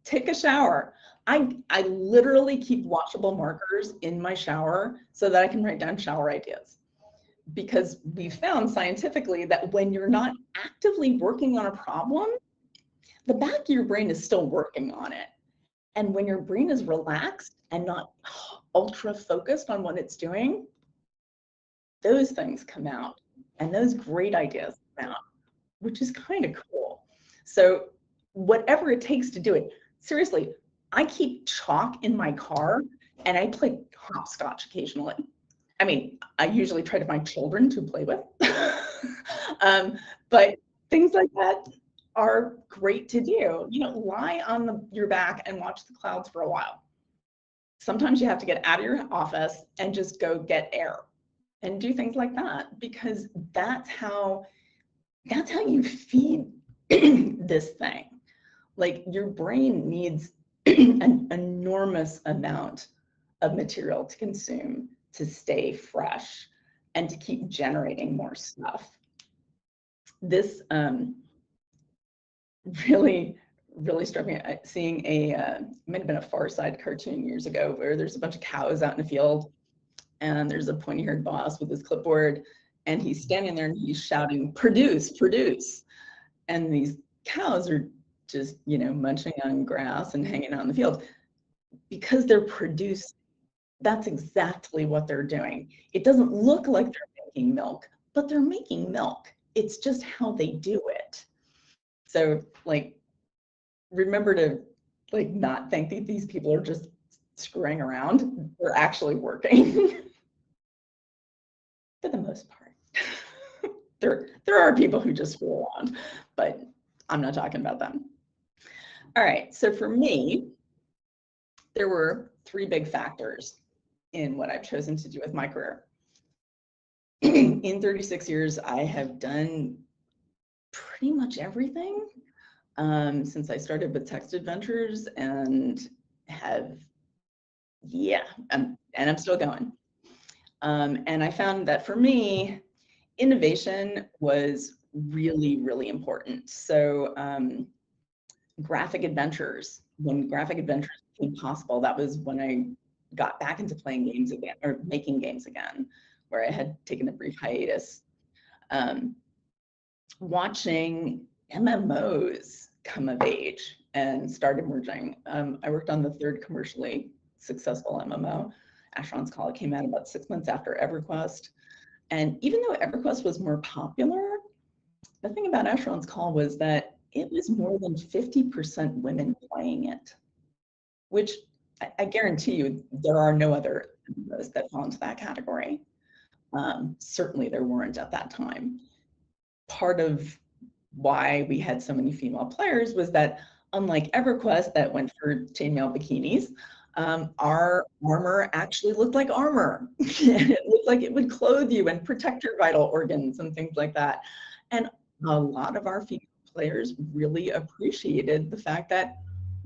Take a shower. I literally keep washable markers in my shower so that I can write down shower ideas. Because we found scientifically that when you're not actively working on a problem, the back of your brain is still working on it. And when your brain is relaxed and not ultra focused on what it's doing, those things come out and those great ideas come out, which is kind of cool. So whatever it takes to do it, seriously, I keep chalk in my car and I play hopscotch occasionally. I mean, I usually try to find children to play with, but things like that are great to do. You know, lie on your back and watch the clouds for a while. Sometimes you have to get out of your office and just go get air and do things like that, because that's how you feed this thing. Like, your brain needs an enormous amount of material to consume to stay fresh and to keep generating more stuff. This really struck me seeing might have been a Far Side cartoon years ago, where there's a bunch of cows out in the field and there's a pointy-haired boss with his clipboard, and he's standing there and he's shouting, "Produce, produce." And these cows are just, you know, munching on grass and hanging out in the field because they're producing. That's exactly what they're doing. It doesn't look like they're making milk, but they're making milk. It's just how they do it. So, like, remember to, like, not think that these people are just screwing around. They're actually working for the most part. There are people who just screw around, but I'm not talking about them. All right, so for me, there were 3 big factors in what I've chosen to do with my career. In 36 years, I have done pretty much everything since I started with Text Adventures, and have, yeah, and I'm still going. And I found that for me, innovation was really, really important. So graphic adventures, when graphic adventures became possible, that was when I got back into playing games again, or making games again, where I had taken a brief hiatus. Watching MMOs come of age and start emerging. I worked on the 3rd commercially successful MMO. Asheron's Call came out about 6 months after EverQuest. And even though EverQuest was more popular, the thing about Asheron's Call was that it was more than 50% women playing it, which I guarantee you there are no other MMOs that fall into that category. Certainly there weren't at that time. Part of why we had so many female players was that, unlike EverQuest that went for chainmail bikinis, Our armor actually looked like armor. It looked like it would clothe you and protect your vital organs and things like that. And a lot of our female players really appreciated the fact that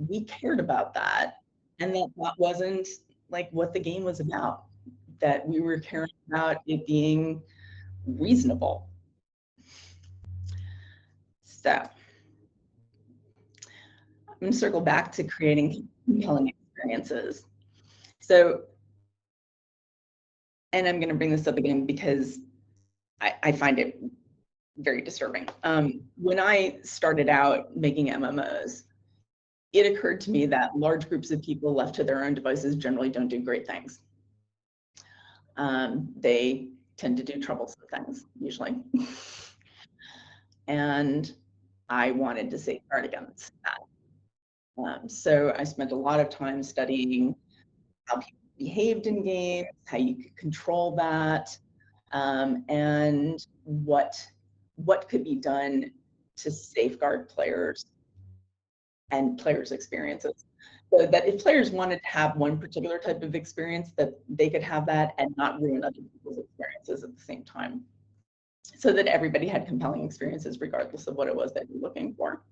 we cared about that, and that that wasn't like what the game was about, that we were caring about it being reasonable. So I'm going to circle back to creating compelling experiences. So, and I'm going to bring this up again because I find it very disturbing. When I started out making MMOs, it occurred to me that large groups of people left to their own devices generally don't do great things. They tend to do troublesome things, usually. And I wanted to safeguard against that. So I spent a lot of time studying how people behaved in games, how you could control that, and what could be done to safeguard players and players' experiences. So that if players wanted to have one particular type of experience, that they could have that and not ruin other people's experiences at the same time. So that everybody had compelling experiences regardless of what it was that you're looking for.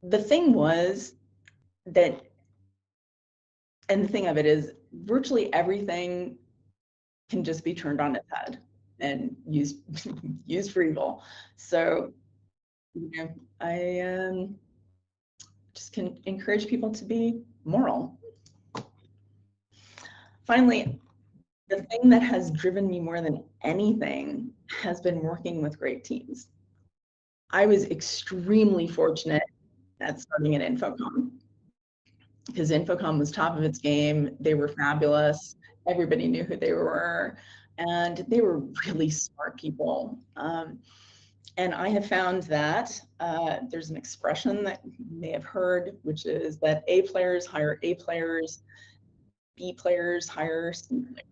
The thing was that, and the thing of it is, virtually everything can just be turned on its head and used used for evil. So, you know, I just can encourage people to be moral. Finally, the thing that has driven me more than anything has been working with great teams. I was extremely fortunate at starting at Infocom, because Infocom was top of its game. They were fabulous. Everybody knew who they were, and they were really smart people. And I have found that there's an expression that you may have heard, which is that A players hire A players, B players hire C players.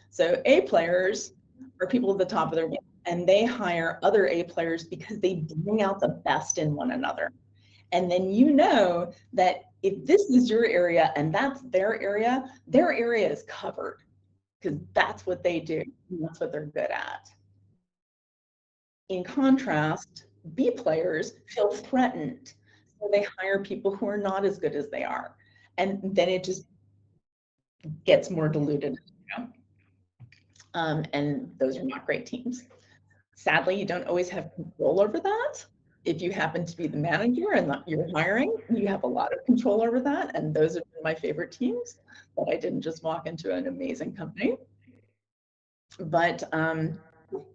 So A players are people at the top of their game, and they hire other A players because they bring out the best in one another. And then you know that if this is your area and that's their area is covered, because that's what they do, and that's what they're good at. In contrast, B players feel threatened, so they hire people who are not as good as they are. And then it just gets more diluted. You know? And those are not great teams. Sadly, you don't always have control over that. If you happen to be the manager and you're hiring, you have a lot of control over that. And those are my favorite teams, that I didn't just walk into an amazing company. But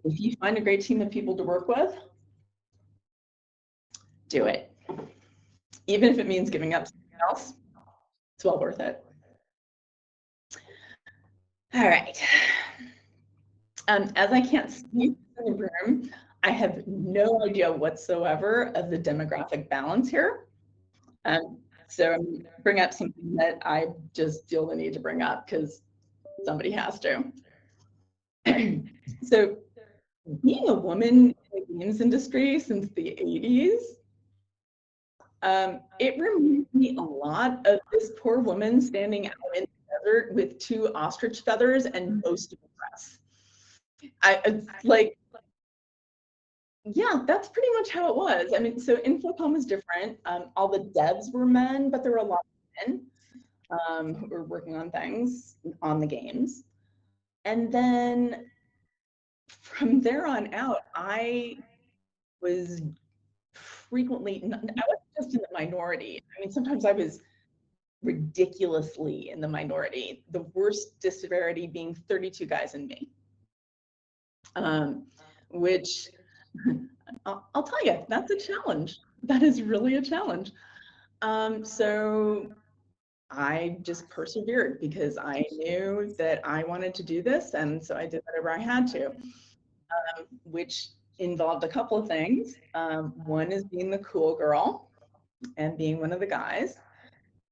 if you find a great team of people to work with, do it. Even if it means giving up something else, it's well worth it. All right. As I can't see in the room, I have no idea whatsoever of the demographic balance here. So I'm going to bring up something that I just feel the need to bring up because somebody has to. So being a woman in the games industry since the 80s, it reminds me a lot of this poor woman standing out in the desert with 2 ostrich feathers and most of the dress. Like, yeah, that's pretty much how it was. I mean, so Infocom was different. All the devs were men, but there were a lot of men who were working on things on the games. And then from there on out, I was frequently, I wasn't just in the minority. I mean, sometimes I was ridiculously in the minority, the worst disparity being 32 guys and me. Which I'll tell you, that's a challenge. That is really a challenge. So I just persevered because I knew that I wanted to do this, and so I did whatever I had to, which involved a couple of things. One is being the cool girl and being one of the guys,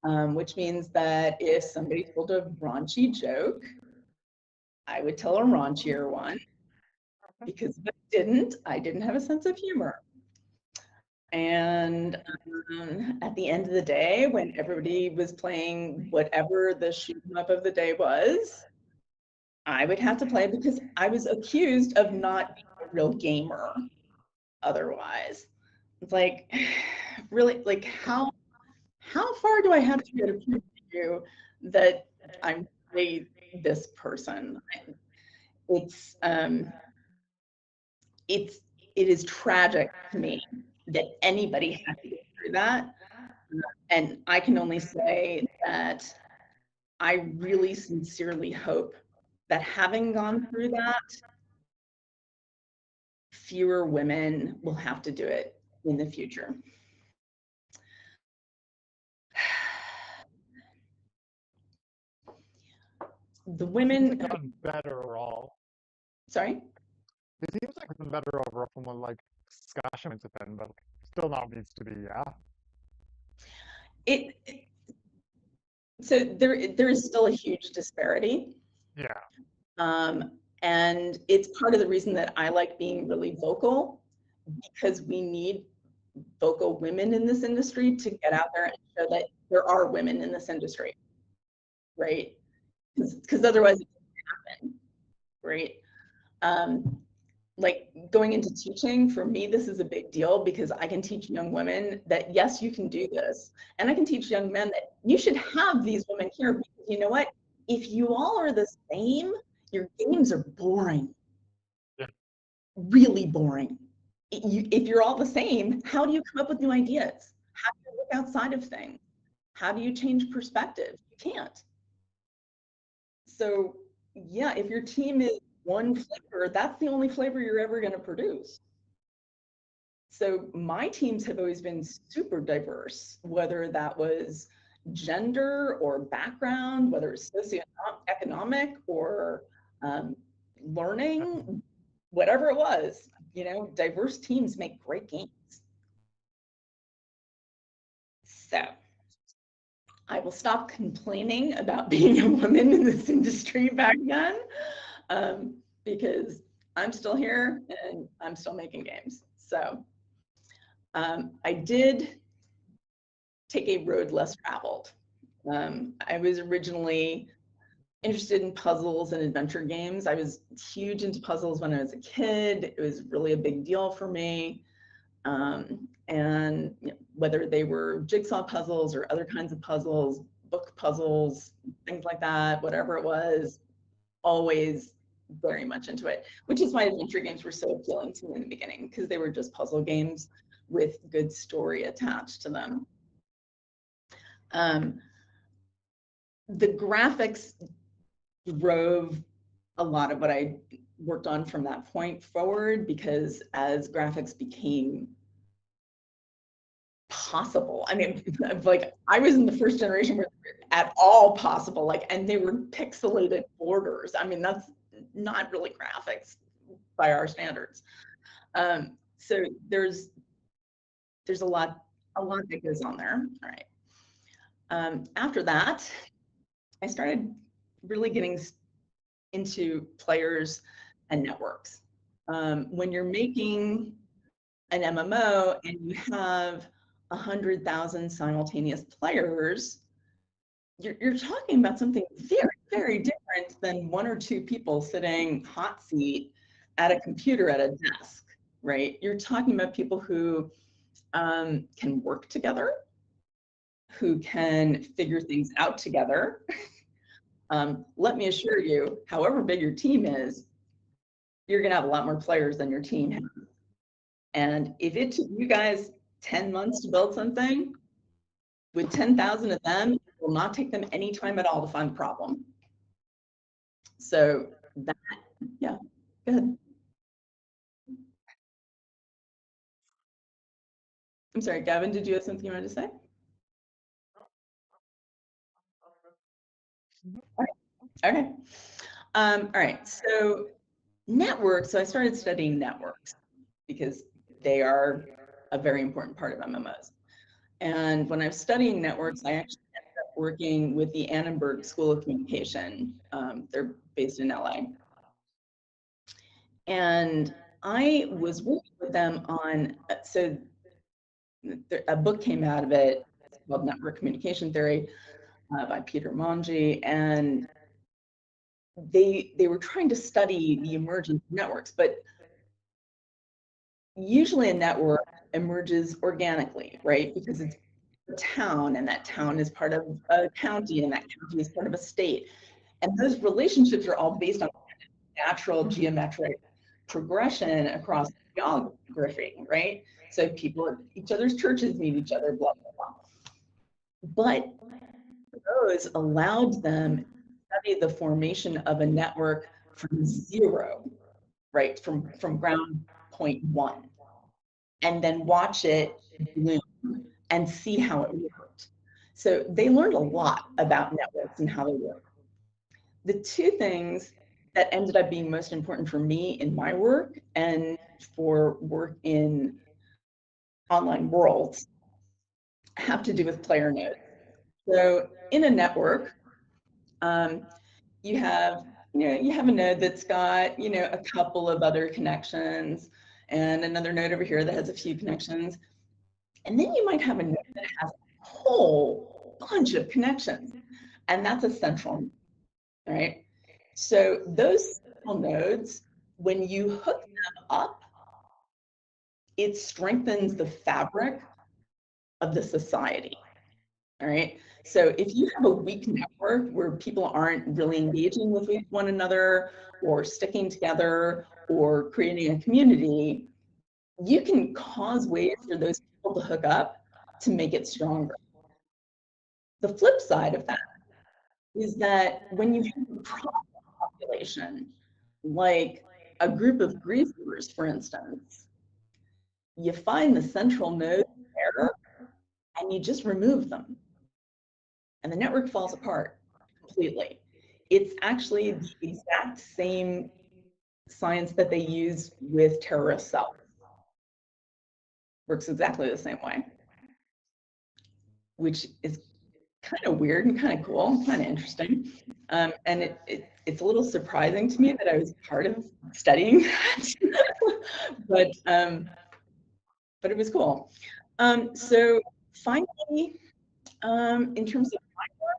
which means that if somebody told a raunchy joke, I would tell a raunchier one, because if I didn't have a sense of humor. And at the end of the day, when everybody was playing whatever the shoot 'em up of the day was, I would have to play because I was accused of not being a real gamer otherwise. It's like, really, like how far do I have to go to prove to you that I'm really this person? It's it's it is tragic to me that anybody had to go through that. And I can only say that I really sincerely hope that having gone through that, fewer women will have to do it in the future. The women It's gotten better overall. Sorry? It seems like it's been better overall from what like discussion it's been, but still now needs to be, yeah. It so there is still a huge disparity. Yeah. And it's part of the reason that I like being really vocal, because we need vocal women in this industry to get out there and show that there are women in this industry, right? Because otherwise it doesn't happen, right? Like going into teaching, for me, this is a big deal because I can teach young women that, yes, you can do this. And I can teach young men that you should have these women here because you know what? If you all are the same, your games are boring. Yeah. Really boring. If you're all the same, how do you come up with new ideas? How do you look outside of things? How do you change perspective? You can't. So yeah, if your team is one flavor, that's the only flavor you're ever going to produce. So my teams have always been super diverse, whether that was gender or background, whether it's socioeconomic or learning, whatever it was. You know, diverse teams make great games. So I will stop complaining about being a woman in this industry back then, because I'm still here and I'm still making games. So I did take a road less traveled. I was originally interested in puzzles and adventure games. I was huge into puzzles when I was a kid. It was really a big deal for me. And you know, whether they were jigsaw puzzles or other kinds of puzzles, book puzzles, things like that, whatever it was, always very much into it, which is why adventure games were so appealing to me in the beginning, because they were just puzzle games with good story attached to them. The graphics drove a lot of what I worked on from that point forward, because as graphics became possible, I mean, like I was in the first generation where they were at all possible, like, and they were pixelated borders. I mean, that's not really graphics by our standards. So there's a lot that goes on there. All right. After that, I started really getting into players and networks. When you're making an MMO and you have 100,000 simultaneous players, you're talking about something very, very different than one or two people sitting hot seat at a computer at a desk, right? You're talking about people who can work together, who can figure things out together. Let me assure you, however big your team is, you're going to have a lot more players than your team has. And if it took you guys 10 months to build something, with 10,000 of them, it will not take them any time at all to find the problem. So that, yeah, go ahead. I'm sorry, Gavin, did you have something you wanted to say? Okay. All right. So networks. So I started studying networks because they are a very important part of MMOs. And when I was studying networks, I actually ended up working with the Annenberg School of Communication. They're based in LA. And I was working with them on, so a book came out of it called Network Communication Theory by Peter Monge, and they were trying to study the emergence of networks, but usually a network emerges organically, right? Because it's a town, and that town is part of a county, and that county is part of a state. And those relationships are all based on natural geometric progression across geography, right? So people, each other's churches meet each other, blah, blah, blah. But those allowed them to study the formation of a network from zero, right? From ground point one, and then watch it bloom and see how it worked. So they learned a lot about networks and how they work. The two things that ended up being most important for me in my work and for work in online worlds have to do with player nodes. So in a network, you have a node that's got a couple of other connections, and another node over here that has a few connections, and then you might have a node that has a whole bunch of connections, and that's a central node, right? So those central nodes, when you hook them up, it strengthens the fabric of the society. All right. So if you have a weak network where people aren't really engaging with one another or sticking together or creating a community, you can cause ways for those people to hook up to make it stronger. The flip side of that is that when you have a problem population, like a group of griefers, for instance, you find the central node there and you just remove them, and the network falls apart completely. It's actually the exact same science that they use with terrorist cells. Works exactly the same way, which is kind of weird and kind of cool, kind of interesting. And it's a little surprising to me that I was part of studying that, but it was cool. So finally, in terms of my work,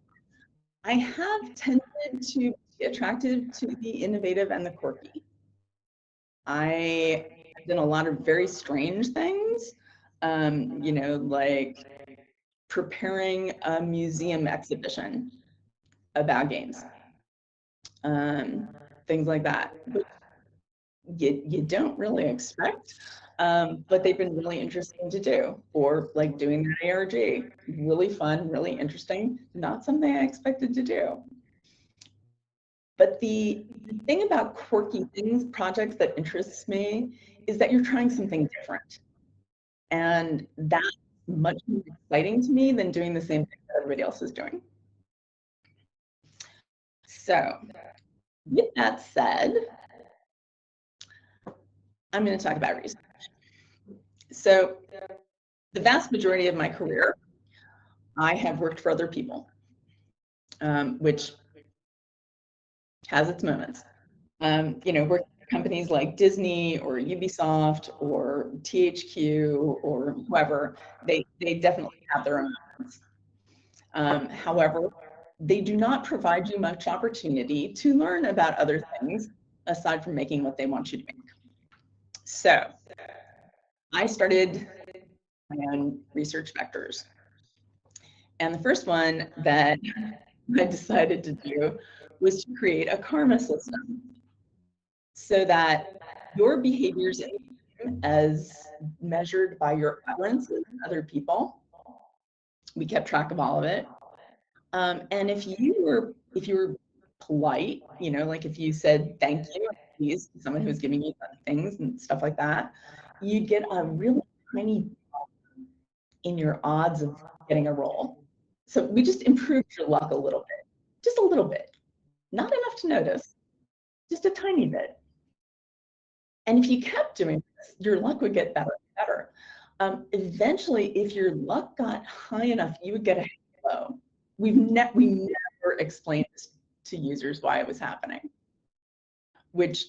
I have tended to be attracted to the innovative and the quirky. I have done a lot of very strange things, like preparing a museum exhibition about games, things like that. But you don't really expect, but they've been really interesting to do. Or like doing an ARG, really fun, really interesting, not something I expected to do. But the thing about quirky things, projects that interests me, is that you're trying something different. And that's much more exciting to me than doing the same thing that everybody else is doing. So with that said, I'm going to talk about research. So the vast majority of my career, I have worked for other people, which has its moments. Working for companies like Disney or Ubisoft or THQ or whoever, they definitely have their own moments. However, they do not provide you much opportunity to learn about other things aside from making what they want you to make. So I started my own research vectors. And the first one that I decided to do was to create a karma system so that your behaviors as measured by your utterances to other people, we kept track of all of it. And if you were polite, like if you said thank you please to someone who's giving you things and stuff like that, you'd get a really tiny bump in your odds of getting a roll. So we just improved your luck a little bit, just a little bit, not enough to notice, just a tiny bit. And if you kept doing this, your luck would get better and better. Eventually, if your luck got high enough, you would get a halo. We never explained this to users why it was happening, which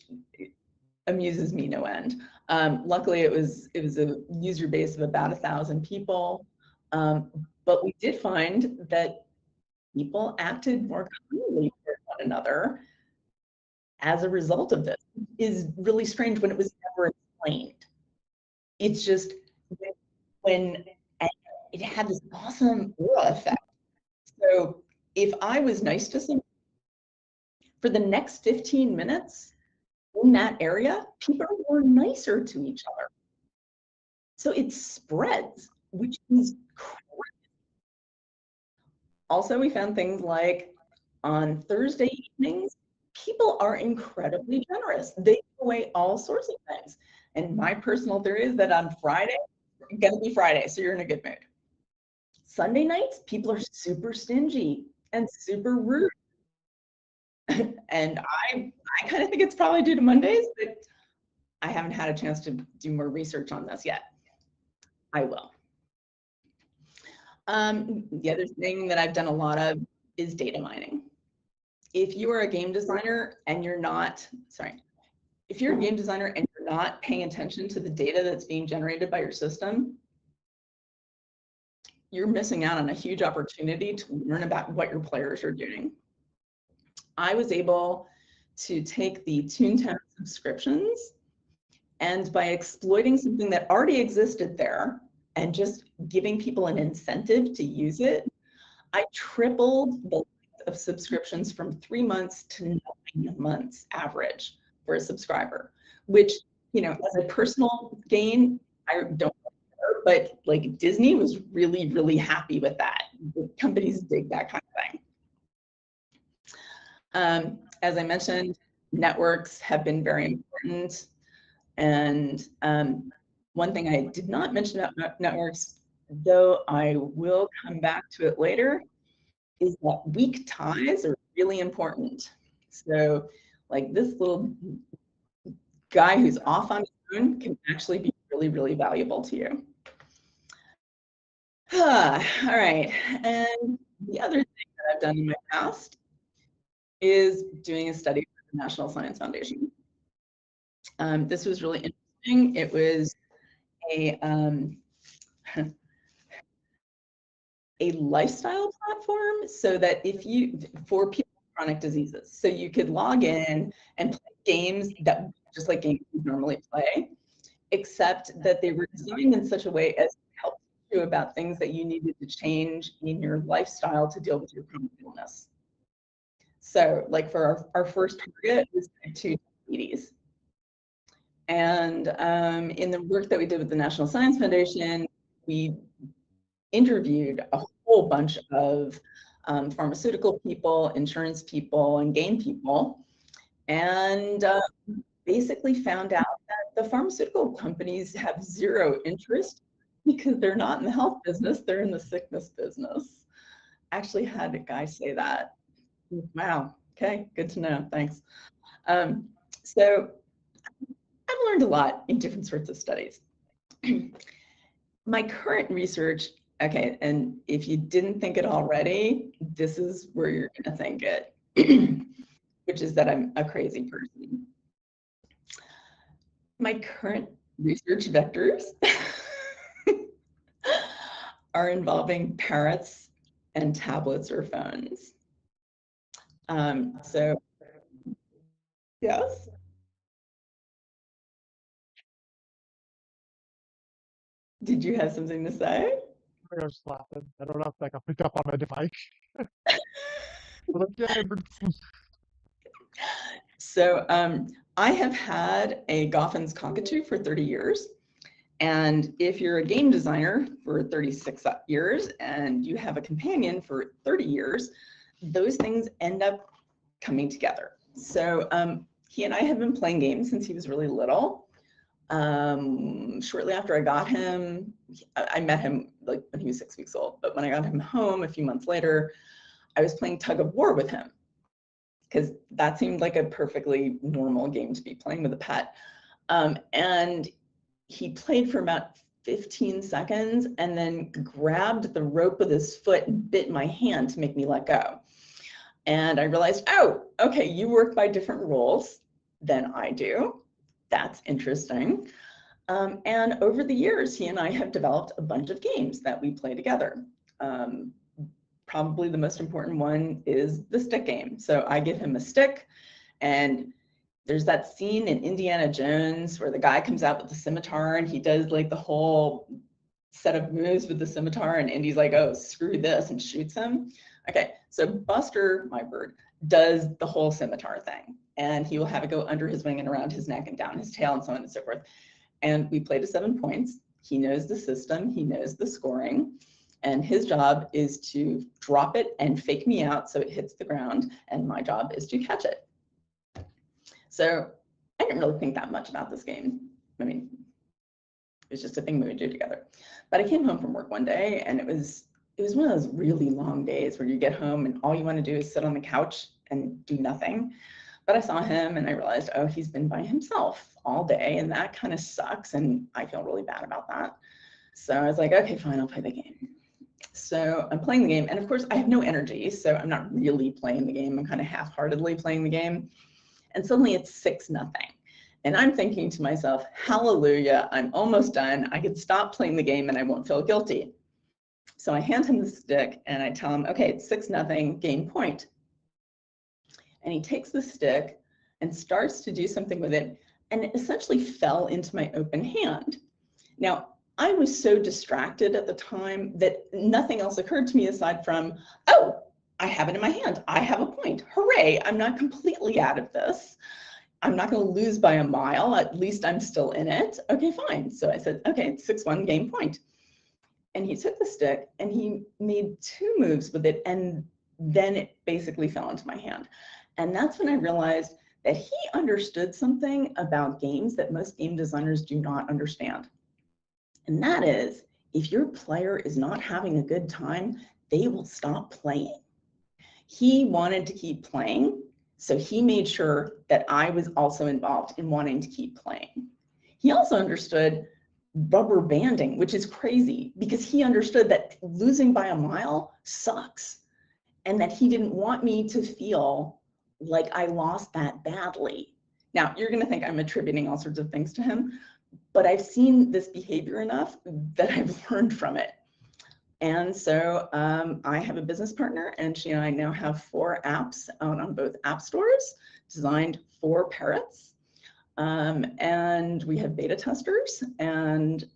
amuses me no end. Luckily, it was a user base of about 1,000 people, but we did find that people acted more kindly toward one another as a result of this. Is really strange when it was never explained. It's just when it had this awesome aura effect. So if I was nice to someone, for the next 15 minutes in that area, people were nicer to each other. So it spreads, which is crazy. Also, we found things like on Thursday evenings, people are incredibly generous. They give away all sorts of things. And my personal theory is that on Friday, it's gonna be Friday, so you're in a good mood. Sunday nights, people are super stingy and super rude. And I kind of think it's probably due to Mondays, but I haven't had a chance to do more research on this yet. I will. The other thing that I've done a lot of is data mining. If you are a game designer and you're not, if you're a game designer and you're not paying attention to the data that's being generated by your system, you're missing out on a huge opportunity to learn about what your players are doing. I was able to take the Toontown subscriptions, and by exploiting something that already existed there and just giving people an incentive to use it, I tripled the length of subscriptions from 3 months to 9 months average for a subscriber, which, you know, as a personal gain, I don't care, but like Disney was really, really happy with that. The companies dig that kind of thing. As I mentioned, networks have been very important. And one thing I did not mention about networks, though I will come back to it later, is that weak ties are really important. So like this little guy who's off on his own can actually be really, really valuable to you. All right, and the other thing that I've done in my past is doing a study for the National Science Foundation. This was really interesting. It was a a lifestyle platform, so that if you, for people with chronic diseases, so you could log in and play games that just like games you normally play, except that they were designed in such a way as to help you about things that you needed to change in your lifestyle to deal with your chronic illness. So like for our first target was type 2 diabetes. And in the work that we did with the National Science Foundation, we interviewed a whole bunch of pharmaceutical people, insurance people, and game people, and basically found out that the pharmaceutical companies have zero interest because they're not in the health business, they're in the sickness business. Actually had a guy say that. Wow, okay, good to know, thanks. So I've learned a lot in different sorts of studies. My current research, okay, and if you didn't think it already, this is where you're gonna think it, which is that I'm a crazy person. My current research vectors are involving parrots and tablets or phones. So, yes. Did you have something to say? I was laughing. I don't know if I got picked up on my device. Like, yeah, So I have had a Goffin's cockatoo for 30 years. And if you're a game designer for 36 years and you have a companion for 30 years, those things end up coming together. So he and I have been playing games since he was really little. Shortly after I got him, I met him like when he was 6 weeks old, but when I got him home a few months later, I was playing tug of war with him because that seemed like a perfectly normal game to be playing with a pet. And he played for about 15 seconds and then grabbed the rope with his foot and bit my hand to make me let go. And I realized, oh, okay, you work by different rules than I do. that's interesting. And over the years, he and I have developed a bunch of games that we play together. Probably the most important one is the stick game. So I give him a stick, and there's that scene in Indiana Jones where the guy comes out with the scimitar and he does like the whole set of moves with the scimitar, and Indy's like, oh, screw this, and shoots him. Okay, so Buster, my bird, does the whole scimitar thing, and he will have it go under his wing and around his neck and down his tail and so on and so forth. And we play to 7 points. He knows the system, he knows the scoring, and his job is to drop it and fake me out so it hits the ground, and my job is to catch it. So I didn't really think that much about this game. I mean, it's just a thing we would do together. But I came home from work one day, and it was one of those really long days where you get home and all you want to do is sit on the couch and do nothing. But I saw him and I realized, oh, he's been by himself all day, and that kind of sucks, and I feel really bad about that. So I was like, okay, fine, I'll play the game. So I'm playing the game, and of course I have no energy, so I'm not really playing the game. I'm kind of half-heartedly playing the game. And suddenly it's 6-0. And I'm thinking to myself, hallelujah, I'm almost done. I could stop playing the game and I won't feel guilty. So I hand him the stick and I tell him, okay, it's 6-0, game point. And he takes the stick and starts to do something with it, and it essentially fell into my open hand. Now, I was so distracted at the time that nothing else occurred to me aside from, oh, I have it in my hand. I have a point. Hooray, I'm not completely out of this. I'm not going to lose by a mile. At least I'm still in it. Okay, fine. So I said, okay, 6-1, game point. And he took the stick and he made 2 moves with it, and then it basically fell into my hand. And that's when I realized that he understood something about games that most game designers do not understand. And that is, if your player is not having a good time, they will stop playing. He wanted to keep playing, so he made sure that I was also involved in wanting to keep playing. He also understood rubber banding, which is crazy, because he understood that losing by a mile sucks, and that he didn't want me to feel like I lost that badly. Now, you're going to think I'm attributing all sorts of things to him, but I've seen this behavior enough that I've learned from it. And so I have a business partner, and she and I now have 4 apps out on both app stores designed for parrots. And we have beta testers. And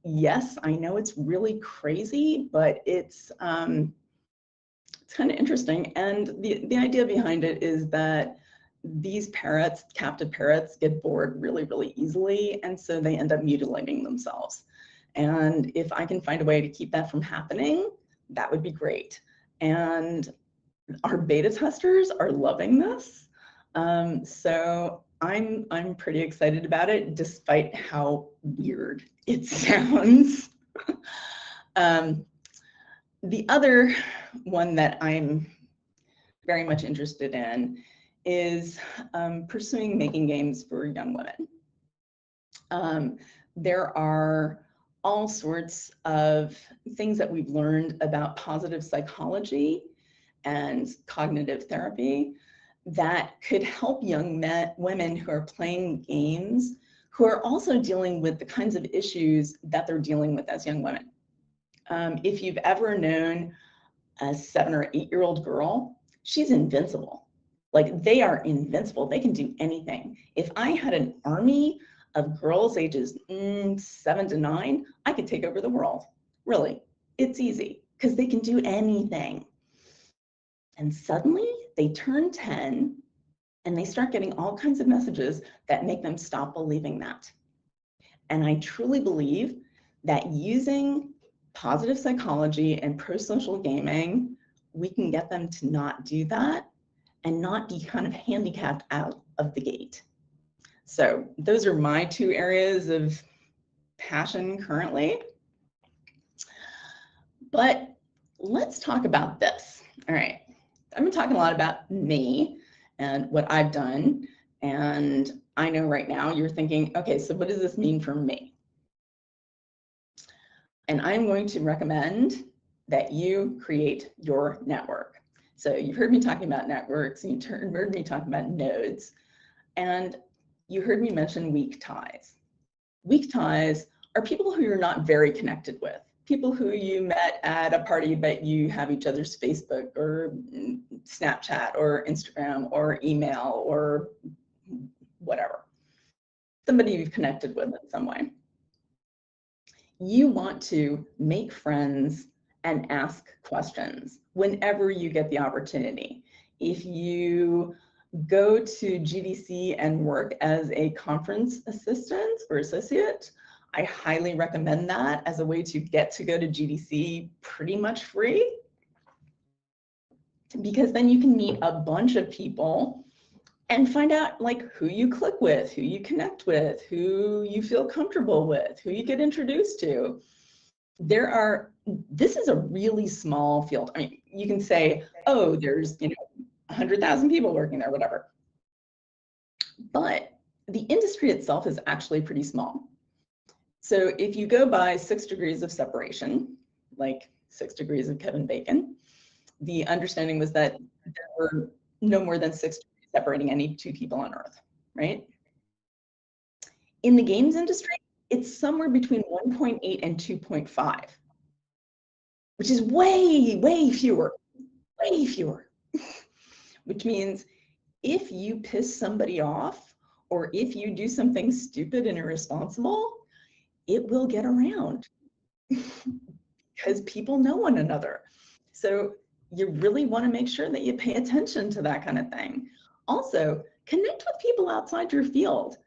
yes, I know it's really crazy, but it's kind of interesting. And the idea behind it is that these parrots, captive parrots, get bored really, really easily. And so they end up mutilating themselves. And if I can find a way to keep that from happening, that would be great. And our beta testers are loving this. So I'm pretty excited about it, despite how weird it sounds. The other one that I'm very much interested in is pursuing making games for young women. There are all sorts of things that we've learned about positive psychology and cognitive therapy that could help young women who are playing games, who are also dealing with the kinds of issues that they're dealing with as young women. If you've ever known a 7 or 8-year-old girl, she's invincible. Like, they are invincible. They can do anything. If I had an army of girls ages 7 to 9, I could take over the world. Really, it's easy because they can do anything. And suddenly they turn 10 and they start getting all kinds of messages that make them stop believing that. And I truly believe that using positive psychology and pro-social gaming, we can get them to not do that and not be kind of handicapped out of the gate. So those are my 2 areas of passion currently. But let's talk about this. All right, I've been talking a lot about me and what I've done. And I know right now you're thinking, okay, so what does this mean for me? And I'm going to recommend that you create your network. So you've heard me talking about networks, and you've heard me talking about nodes. And you heard me mention weak ties. Weak ties are people who you're not very connected with, people who you met at a party, but you have each other's Facebook or Snapchat or Instagram or email or whatever. Somebody you've connected with in some way. You want to make friends and ask questions whenever you get the opportunity. If you go to GDC and work as a conference assistant or associate, I highly recommend that as a way to get to go to GDC pretty much free, because then you can meet a bunch of people and find out like who you click with, who you connect with, who you feel comfortable with, who you get introduced to. This is a really small field. I mean, you can say, oh, there's 100,000 people working there, whatever. But the industry itself is actually pretty small. So if you go by 6 degrees of separation, like 6 degrees of Kevin Bacon, the understanding was that there were no more than 6 degrees separating any 2 people on Earth, right? In the games industry, it's somewhere between 1.8 and 2.5, which is way, way fewer, which means if you piss somebody off or if you do something stupid and irresponsible, it will get around because people know one another. So you really want to make sure that you pay attention to that kind of thing. Also, connect with people outside your field.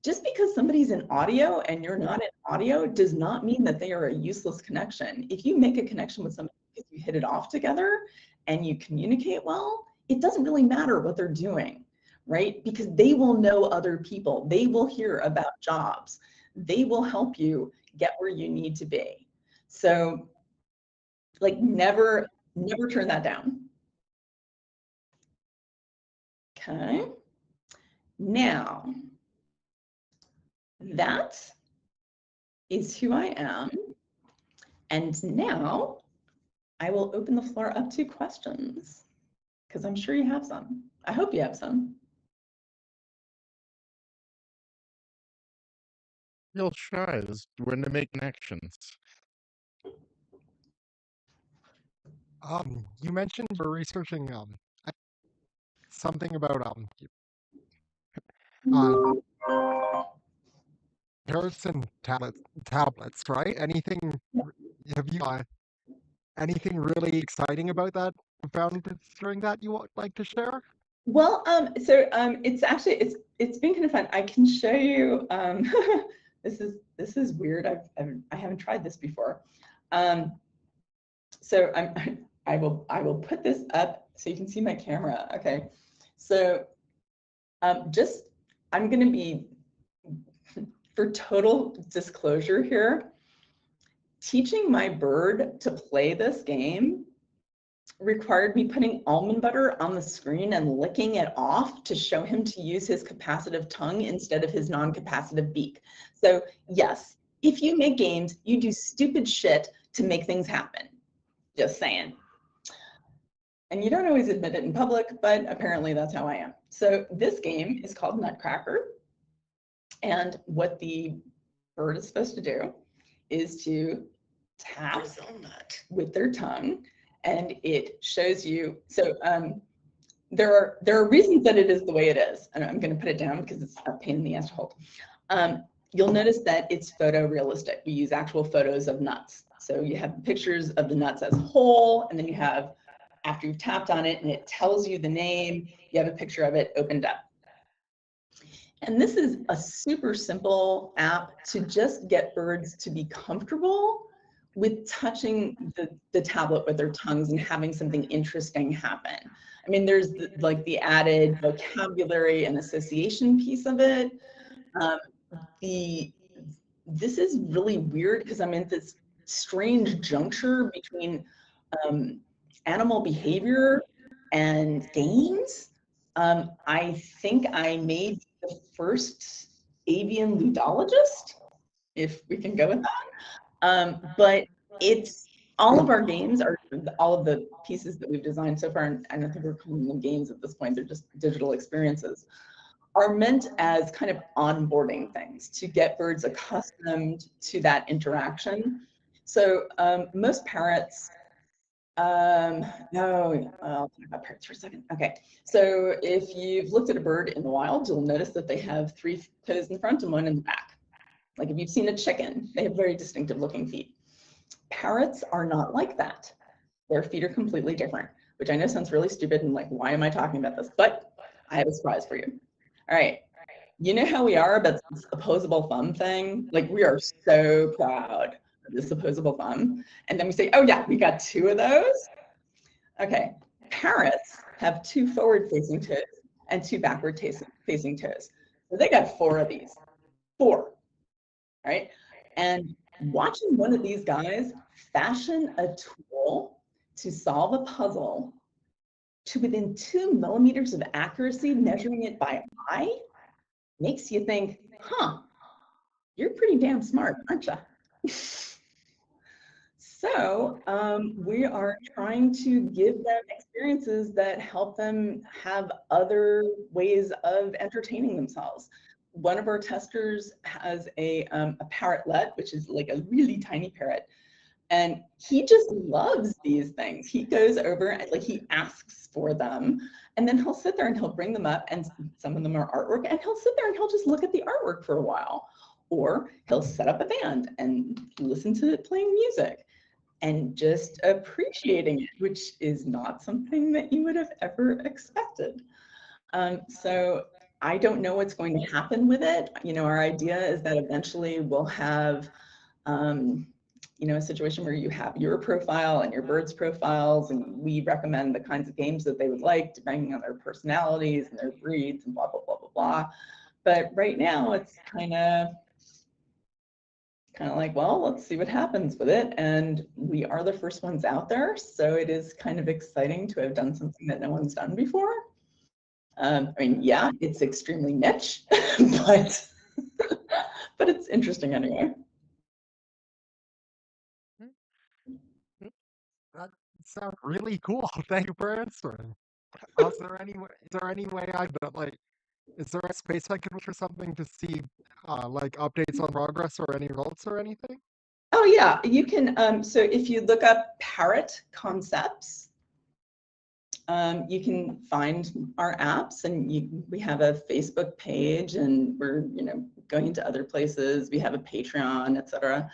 Just because somebody's in audio and you're not in audio does not mean that they are a useless connection. If you make a connection with somebody because you hit it off together and you communicate well, it doesn't really matter what they're doing, right? Because they will know other people. They will hear about jobs. They will help you get where you need to be. So, like, never turn that down. Okay. Now, that is who I am. And now I will open the floor up to questions, because I'm sure you have some. I hope you have some. Feel shy. This is when to make connections. You mentioned you were researching something about comparison tablets, right? Have you anything really exciting about that you found during that you would like to share? Well, it's actually it's been kind of fun. I can show you. This is weird. I haven't tried this before. So I will put this up so you can see my camera. Okay. So I'm going to be, for total disclosure here, teaching my bird to play this game required me putting almond butter on the screen and licking it off to show him to use his capacitive tongue instead of his non-capacitive beak. So yes, if you make games, you do stupid shit to make things happen. Just saying. And you don't always admit it in public, but apparently that's how I am. So this game is called Nutcracker. And what the bird is supposed to do is to tap with their tongue, and it shows you. So there are reasons that it is the way it is, and I'm going to put it down because it's a pain in the ass to hold. You'll notice that it's photorealistic. We use actual photos of nuts. So you have pictures of the nuts as a whole, and then you have, after you've tapped on it and it tells you the name, you have a picture of it opened up. And this is a super simple app to just get birds to be comfortable with touching the tablet with their tongues and having something interesting happen. I mean, there's the added vocabulary and association piece of it. This is really weird because I'm in this strange juncture between animal behavior and games. I think I made the first avian ludologist, if we can go with that. But it's all of our games are all of the pieces that we've designed so far, and I don't think we're calling them games at this point. They're just digital experiences. are meant as kind of onboarding things to get birds accustomed to that interaction. So most parrots, no, I'll talk about parrots for a second. Okay, so if you've looked at a bird in the wild, you'll notice that they have 3 toes in the front and 1 in the back. Like if you've seen a chicken, they have very distinctive looking feet. Parrots are not like that. Their feet are completely different, which I know sounds really stupid and like, why am I talking about this? But I have a surprise for you. All right. You know how we are about this opposable thumb thing? Like we are so proud of this opposable thumb. And then we say, oh yeah, we got 2 of those. Okay. Parrots have 2 forward-facing toes and 2 backward-facing toes. So they got 4 of these. 4. Right? And watching one of these guys fashion a tool to solve a puzzle to within 2 millimeters of accuracy, measuring it by eye, makes you think, huh, you're pretty damn smart, aren't you? So we are trying to give them experiences that help them have other ways of entertaining themselves. One of our testers has a parrotlet, which is like a really tiny parrot. And he just loves these things. He goes over and like he asks for them, and then he'll sit there and he'll bring them up, and some of them are artwork, and he'll sit there and he'll just look at the artwork for a while. Or he'll set up a band and listen to it playing music and just appreciating it, which is not something that you would have ever expected. So I don't know what's going to happen with it. You know, our idea is that eventually we'll have you know, a situation where you have your profile and your bird's profiles, and we recommend the kinds of games that they would like, depending on their personalities and their breeds and blah, blah, blah, blah, blah. But right now it's kind of like, well, let's see what happens with it. And we are the first ones out there. So it is kind of exciting to have done something that no one's done before. I mean, yeah, it's extremely niche, but it's interesting anyway. That sounds really cool. Thank you for answering. Is there any way I could like? Is there a space I could look for something to see, like updates on progress or any results or anything? Oh yeah, you can. So if you look up parrot concepts, you can find our apps, and we have a Facebook page, and we're going into other places. We have a Patreon, etc.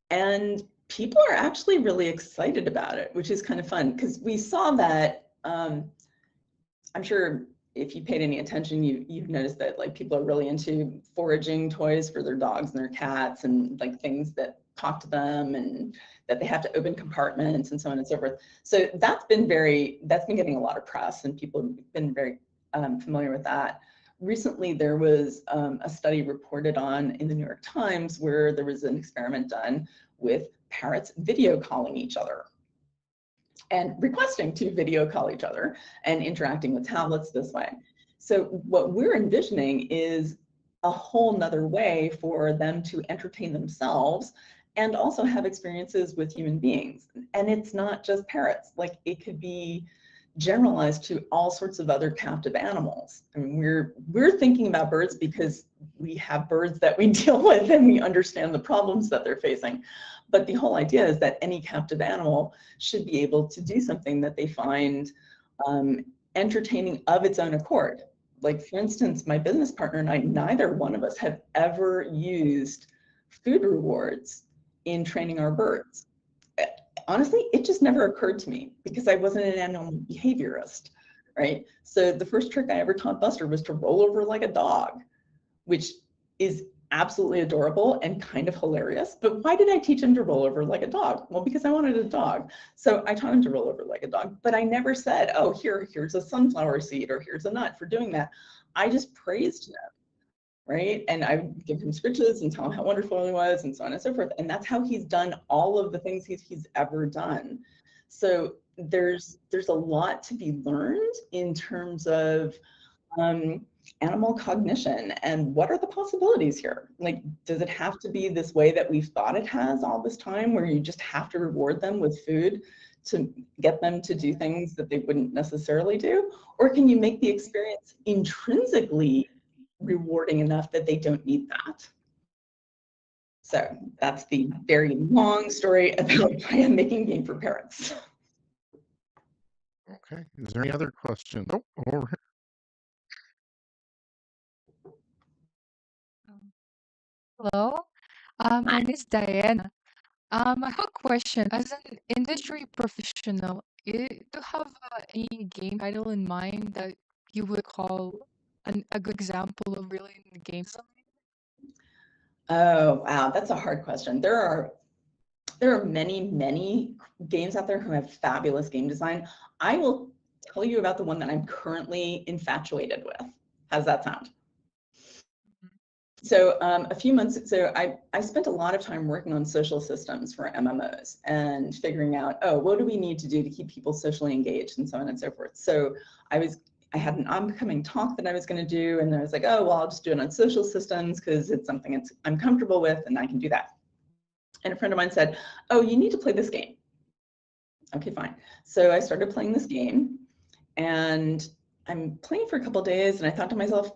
And people are actually really excited about it, which is kind of fun because we saw that. I'm sure if you paid any attention, you've noticed that like people are really into foraging toys for their dogs and their cats, and like things that talk to them, and that they have to open compartments and so on and so forth. So that's been getting a lot of press, and people have been very familiar with that. Recently, there was a study reported on in the New York Times where there was an experiment done with parrots video calling each other and requesting to video call each other and interacting with tablets this way. So what we're envisioning is a whole nother way for them to entertain themselves and also have experiences with human beings. And it's not just parrots, like it could be generalized to all sorts of other captive animals. I mean, we're thinking about birds because we have birds that we deal with and we understand the problems that they're facing. But the whole idea is that any captive animal should be able to do something that they find entertaining of its own accord. Like for instance, my business partner and I, neither one of us have ever used food rewards in training our birds. Honestly, it just never occurred to me because I wasn't an animal behaviorist, right? So the first trick I ever taught Buster was to roll over like a dog, which is absolutely adorable and kind of hilarious. But why did I teach him to roll over like a dog? Well, because I wanted a dog. So I taught him to roll over like a dog, but I never said, oh, here's a sunflower seed or here's a nut for doing that. I just praised him, right? And I give him scritches and tell him how wonderful he was and so on and so forth. And that's how he's done all of the things he's ever done. So there's a lot to be learned in terms of animal cognition and what are the possibilities here? Like, does it have to be this way that we've thought it has all this time, where you just have to reward them with food to get them to do things that they wouldn't necessarily do? Or can you make the experience intrinsically rewarding enough that they don't need that? So that's the very long story about why I'm making a game for parents. Okay. Is there any other questions? Oh, or Hello, my name is Diana. I have a question. As an industry professional, do you have any game title in mind that you would call a good example of really the game design? Oh, wow, that's a hard question. There are many games out there who have fabulous game design. I will tell you about the one that I'm currently infatuated with. How's that sound? So a few months, so I spent a lot of time working on social systems for MMOs and figuring out, oh, what do we need to do to keep people socially engaged and so on and so forth. So I had an upcoming talk that I was going to do, and I was like, oh, well, I'll just do it on social systems because it's something I'm comfortable with and I can do that. And a friend of mine said, oh, you need to play this game. Okay, fine. So I started playing this game, and I'm playing for a couple of days, and I thought to myself,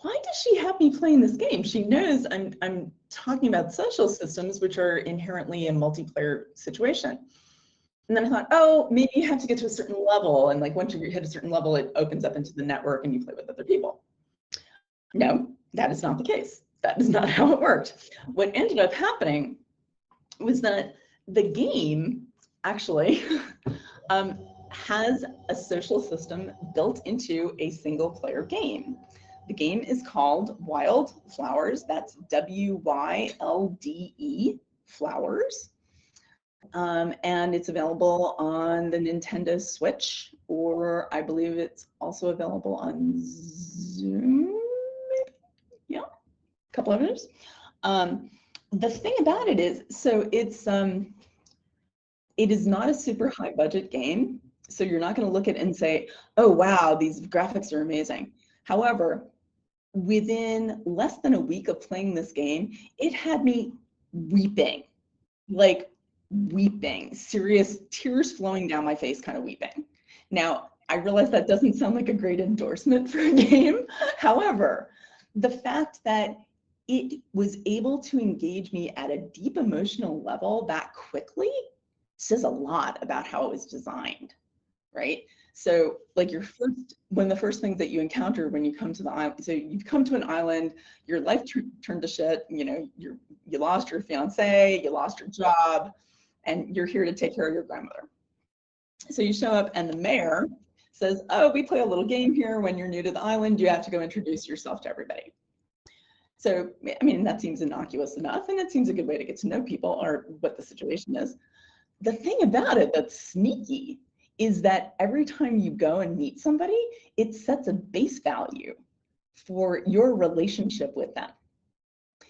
why does she have me playing this game? She knows I'm talking about social systems, which are inherently a multiplayer situation. And then I thought, oh, maybe you have to get to a certain level, and like once you hit a certain level, it opens up into the network and you play with other people. No, that is not the case. That is not how it worked. What ended up happening was that the game actually has a social system built into a single player game. The game is called Wild Flowers. That's WYLDE, Flowers. And it's available on the Nintendo Switch, or I believe it's also available on Zoom, maybe? Yeah, a couple of others. The thing about it is, so it is not a super high budget game. So you're not going to look at it and say, oh, wow, these graphics are amazing. However, within less than a week of playing this game, it had me weeping, like weeping, serious tears flowing down my face kind of weeping. Now, I realize that doesn't sound like a great endorsement for a game. However, the fact that it was able to engage me at a deep emotional level that quickly says a lot about how it was designed, right? So like one of the first things that you encounter when you come to the island, so you've come to an island, your life turned to shit, you know, you lost your fiance, you lost your job, and you're here to take care of your grandmother. So you show up and the mayor says, oh, we play a little game here. When you're new to the island, you have to go introduce yourself to everybody. So, I mean, that seems innocuous enough, and it seems a good way to get to know people or what the situation is. The thing about it that's sneaky is that every time you go and meet somebody, it sets a base value for your relationship with them.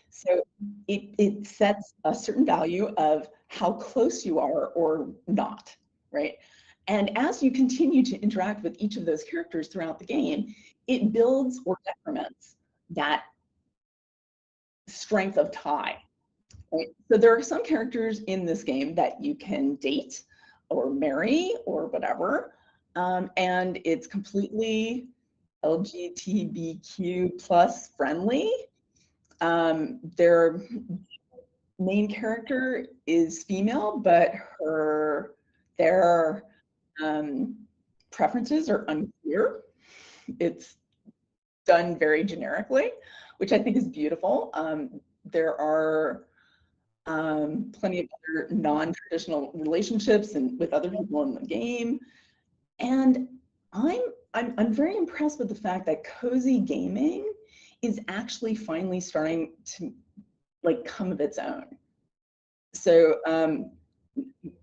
So it sets a certain value of how close you are or not, right? And as you continue to interact with each of those characters throughout the game, it builds or decrements that strength of tie. Right? So there are some characters in this game that you can date or marry or whatever, and it's completely LGBTQ plus friendly. Their main character is female, but their preferences are unclear. It's done very generically, which I think is beautiful. There are plenty of other non-traditional relationships and with other people in the game. And I'm very impressed with the fact that cozy gaming is actually finally starting to like come of its own. So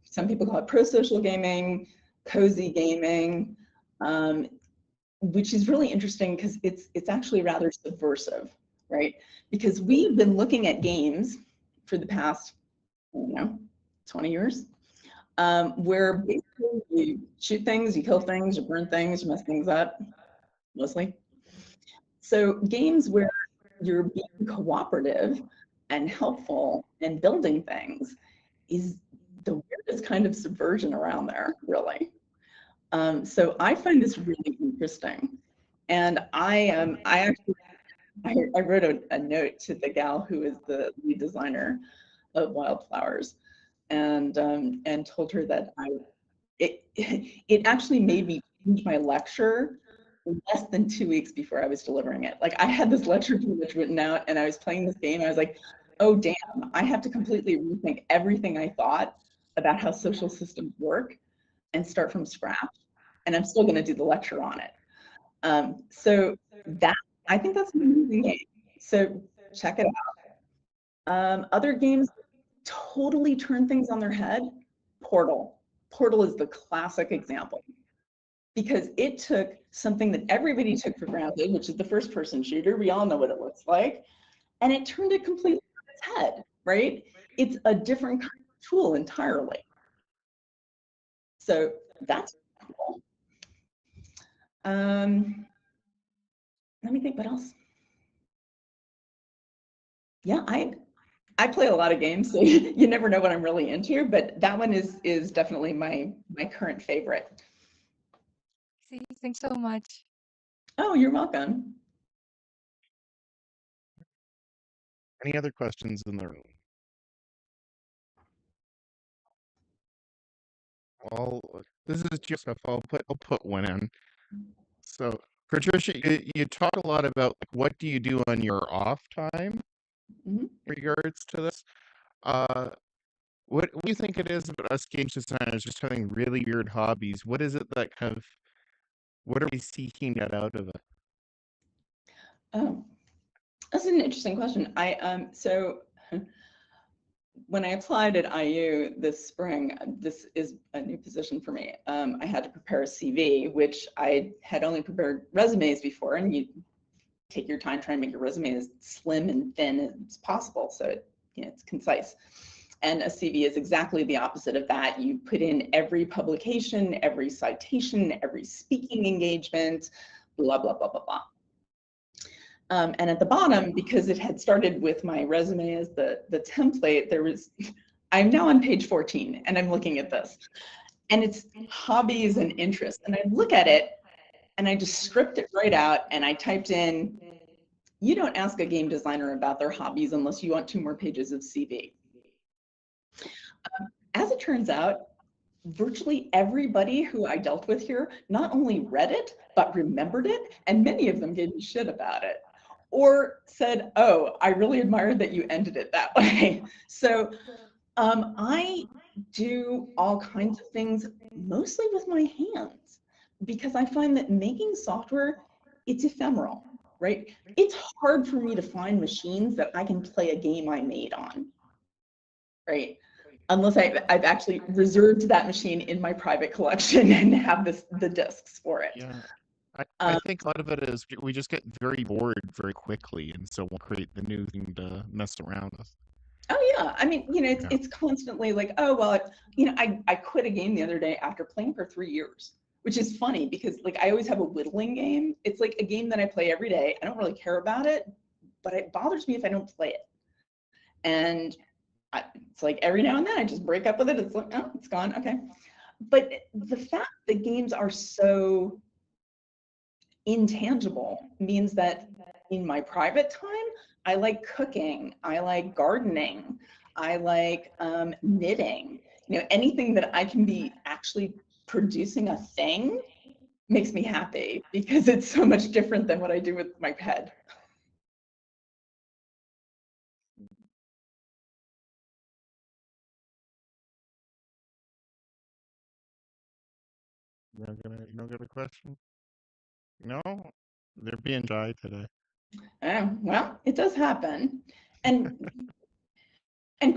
some people call it pro-social gaming, cozy gaming, which is really interesting because it's actually rather subversive, right? Because we've been looking at games for the past, 20 years, where basically you shoot things, you kill things, you burn things, you mess things up, mostly. So games where you're being cooperative and helpful and building things is the weird is kind of subversion around there, really. So I find this really interesting. And I wrote a note to the gal who is the lead designer of Wildflowers, and told her that it actually made me change my lecture less than 2 weeks before I was delivering it. Like, I had this lecture pretty much written out, and I was playing this game. I was like, oh damn, I have to completely rethink everything I thought about how social systems work and start from scratch. And I'm still going to do the lecture on it. So that, I think that's an amazing game. So check it out. Other games totally turn things on their head. Portal. Portal is the classic example, because it took something that everybody took for granted, which is the first person shooter. We all know what it looks like. And it turned it completely on its head, right? It's a different kind of tool entirely. So that's cool. Let me think, what else? Yeah, I play a lot of games, so you never know what I'm really into, but that one is definitely my current favorite. See, thanks so much. Oh, you're welcome. Any other questions in the room? Well, this is Joseph. I'll put one in. So, Patricia, you talk a lot about like, what do you do on your off time in regards to this. What do you think it is about us game designers just having really weird hobbies? What is it that kind of, what are we seeking that out of it? Oh, that's an interesting question. So when I applied at IU this spring, this is a new position for me. I had to prepare a CV, which I had only prepared resumes before, and you take your time trying to make your resume as slim and thin as possible, so it's concise. And a CV is exactly the opposite of that. You put in every publication, every citation, every speaking engagement, blah, blah, blah, blah, blah. And at the bottom, because it had started with my resume as the template, there was, I'm now on page 14 and I'm looking at this. And it's hobbies and interests. And I look at it and I just script it right out and I typed in, you don't ask a game designer about their hobbies unless you want 2 more pages of CV. As it turns out, virtually everybody who I dealt with here not only read it, but remembered it, and many of them gave me shit about it. Or said, oh, I really admired that you ended it that way. So I do all kinds of things, mostly with my hands, because I find that making software, it's ephemeral, right? It's hard for me to find machines that I can play a game I made on, right? Unless I've actually reserved that machine in my private collection and have the discs for it. Yeah. I think a lot of it is we just get very bored very quickly, and so we'll create the new thing to mess around with. Oh yeah, I mean, it's constantly like, oh well, I quit a game the other day after playing for 3 years, which is funny because like I always have a whittling game. It's like a game that I play every day. I don't really care about it, but it bothers me if I don't play it. And it's like every now and then I just break up with it. It's like, oh, it's gone. Okay. But the fact that games are so intangible means that in my private time, I like cooking, I like gardening, I like knitting. Anything that I can be actually producing a thing makes me happy because it's so much different than what I do with my head. You don't get a question? No? They're being shy today. Well, it does happen. And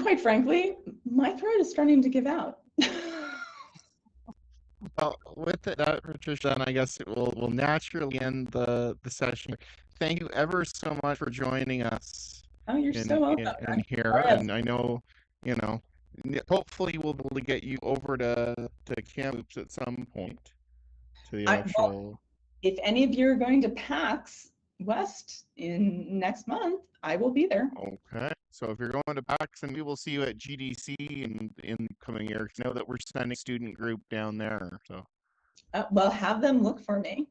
quite frankly, my throat is starting to give out. Well, with that, Patricia, and I guess we'll naturally end the session. Thank you ever so much for joining us. Oh, you're so welcome. In here, and I know, hopefully we'll be able to get you over to Kamloops at some point. To the actual. Well, if any of you are going to PAX, West in next month, I will be there. Okay. So if you're going to PAX, then we will see you at GDC in coming years. Know that we're sending a student group down there. So Well, have them look for me.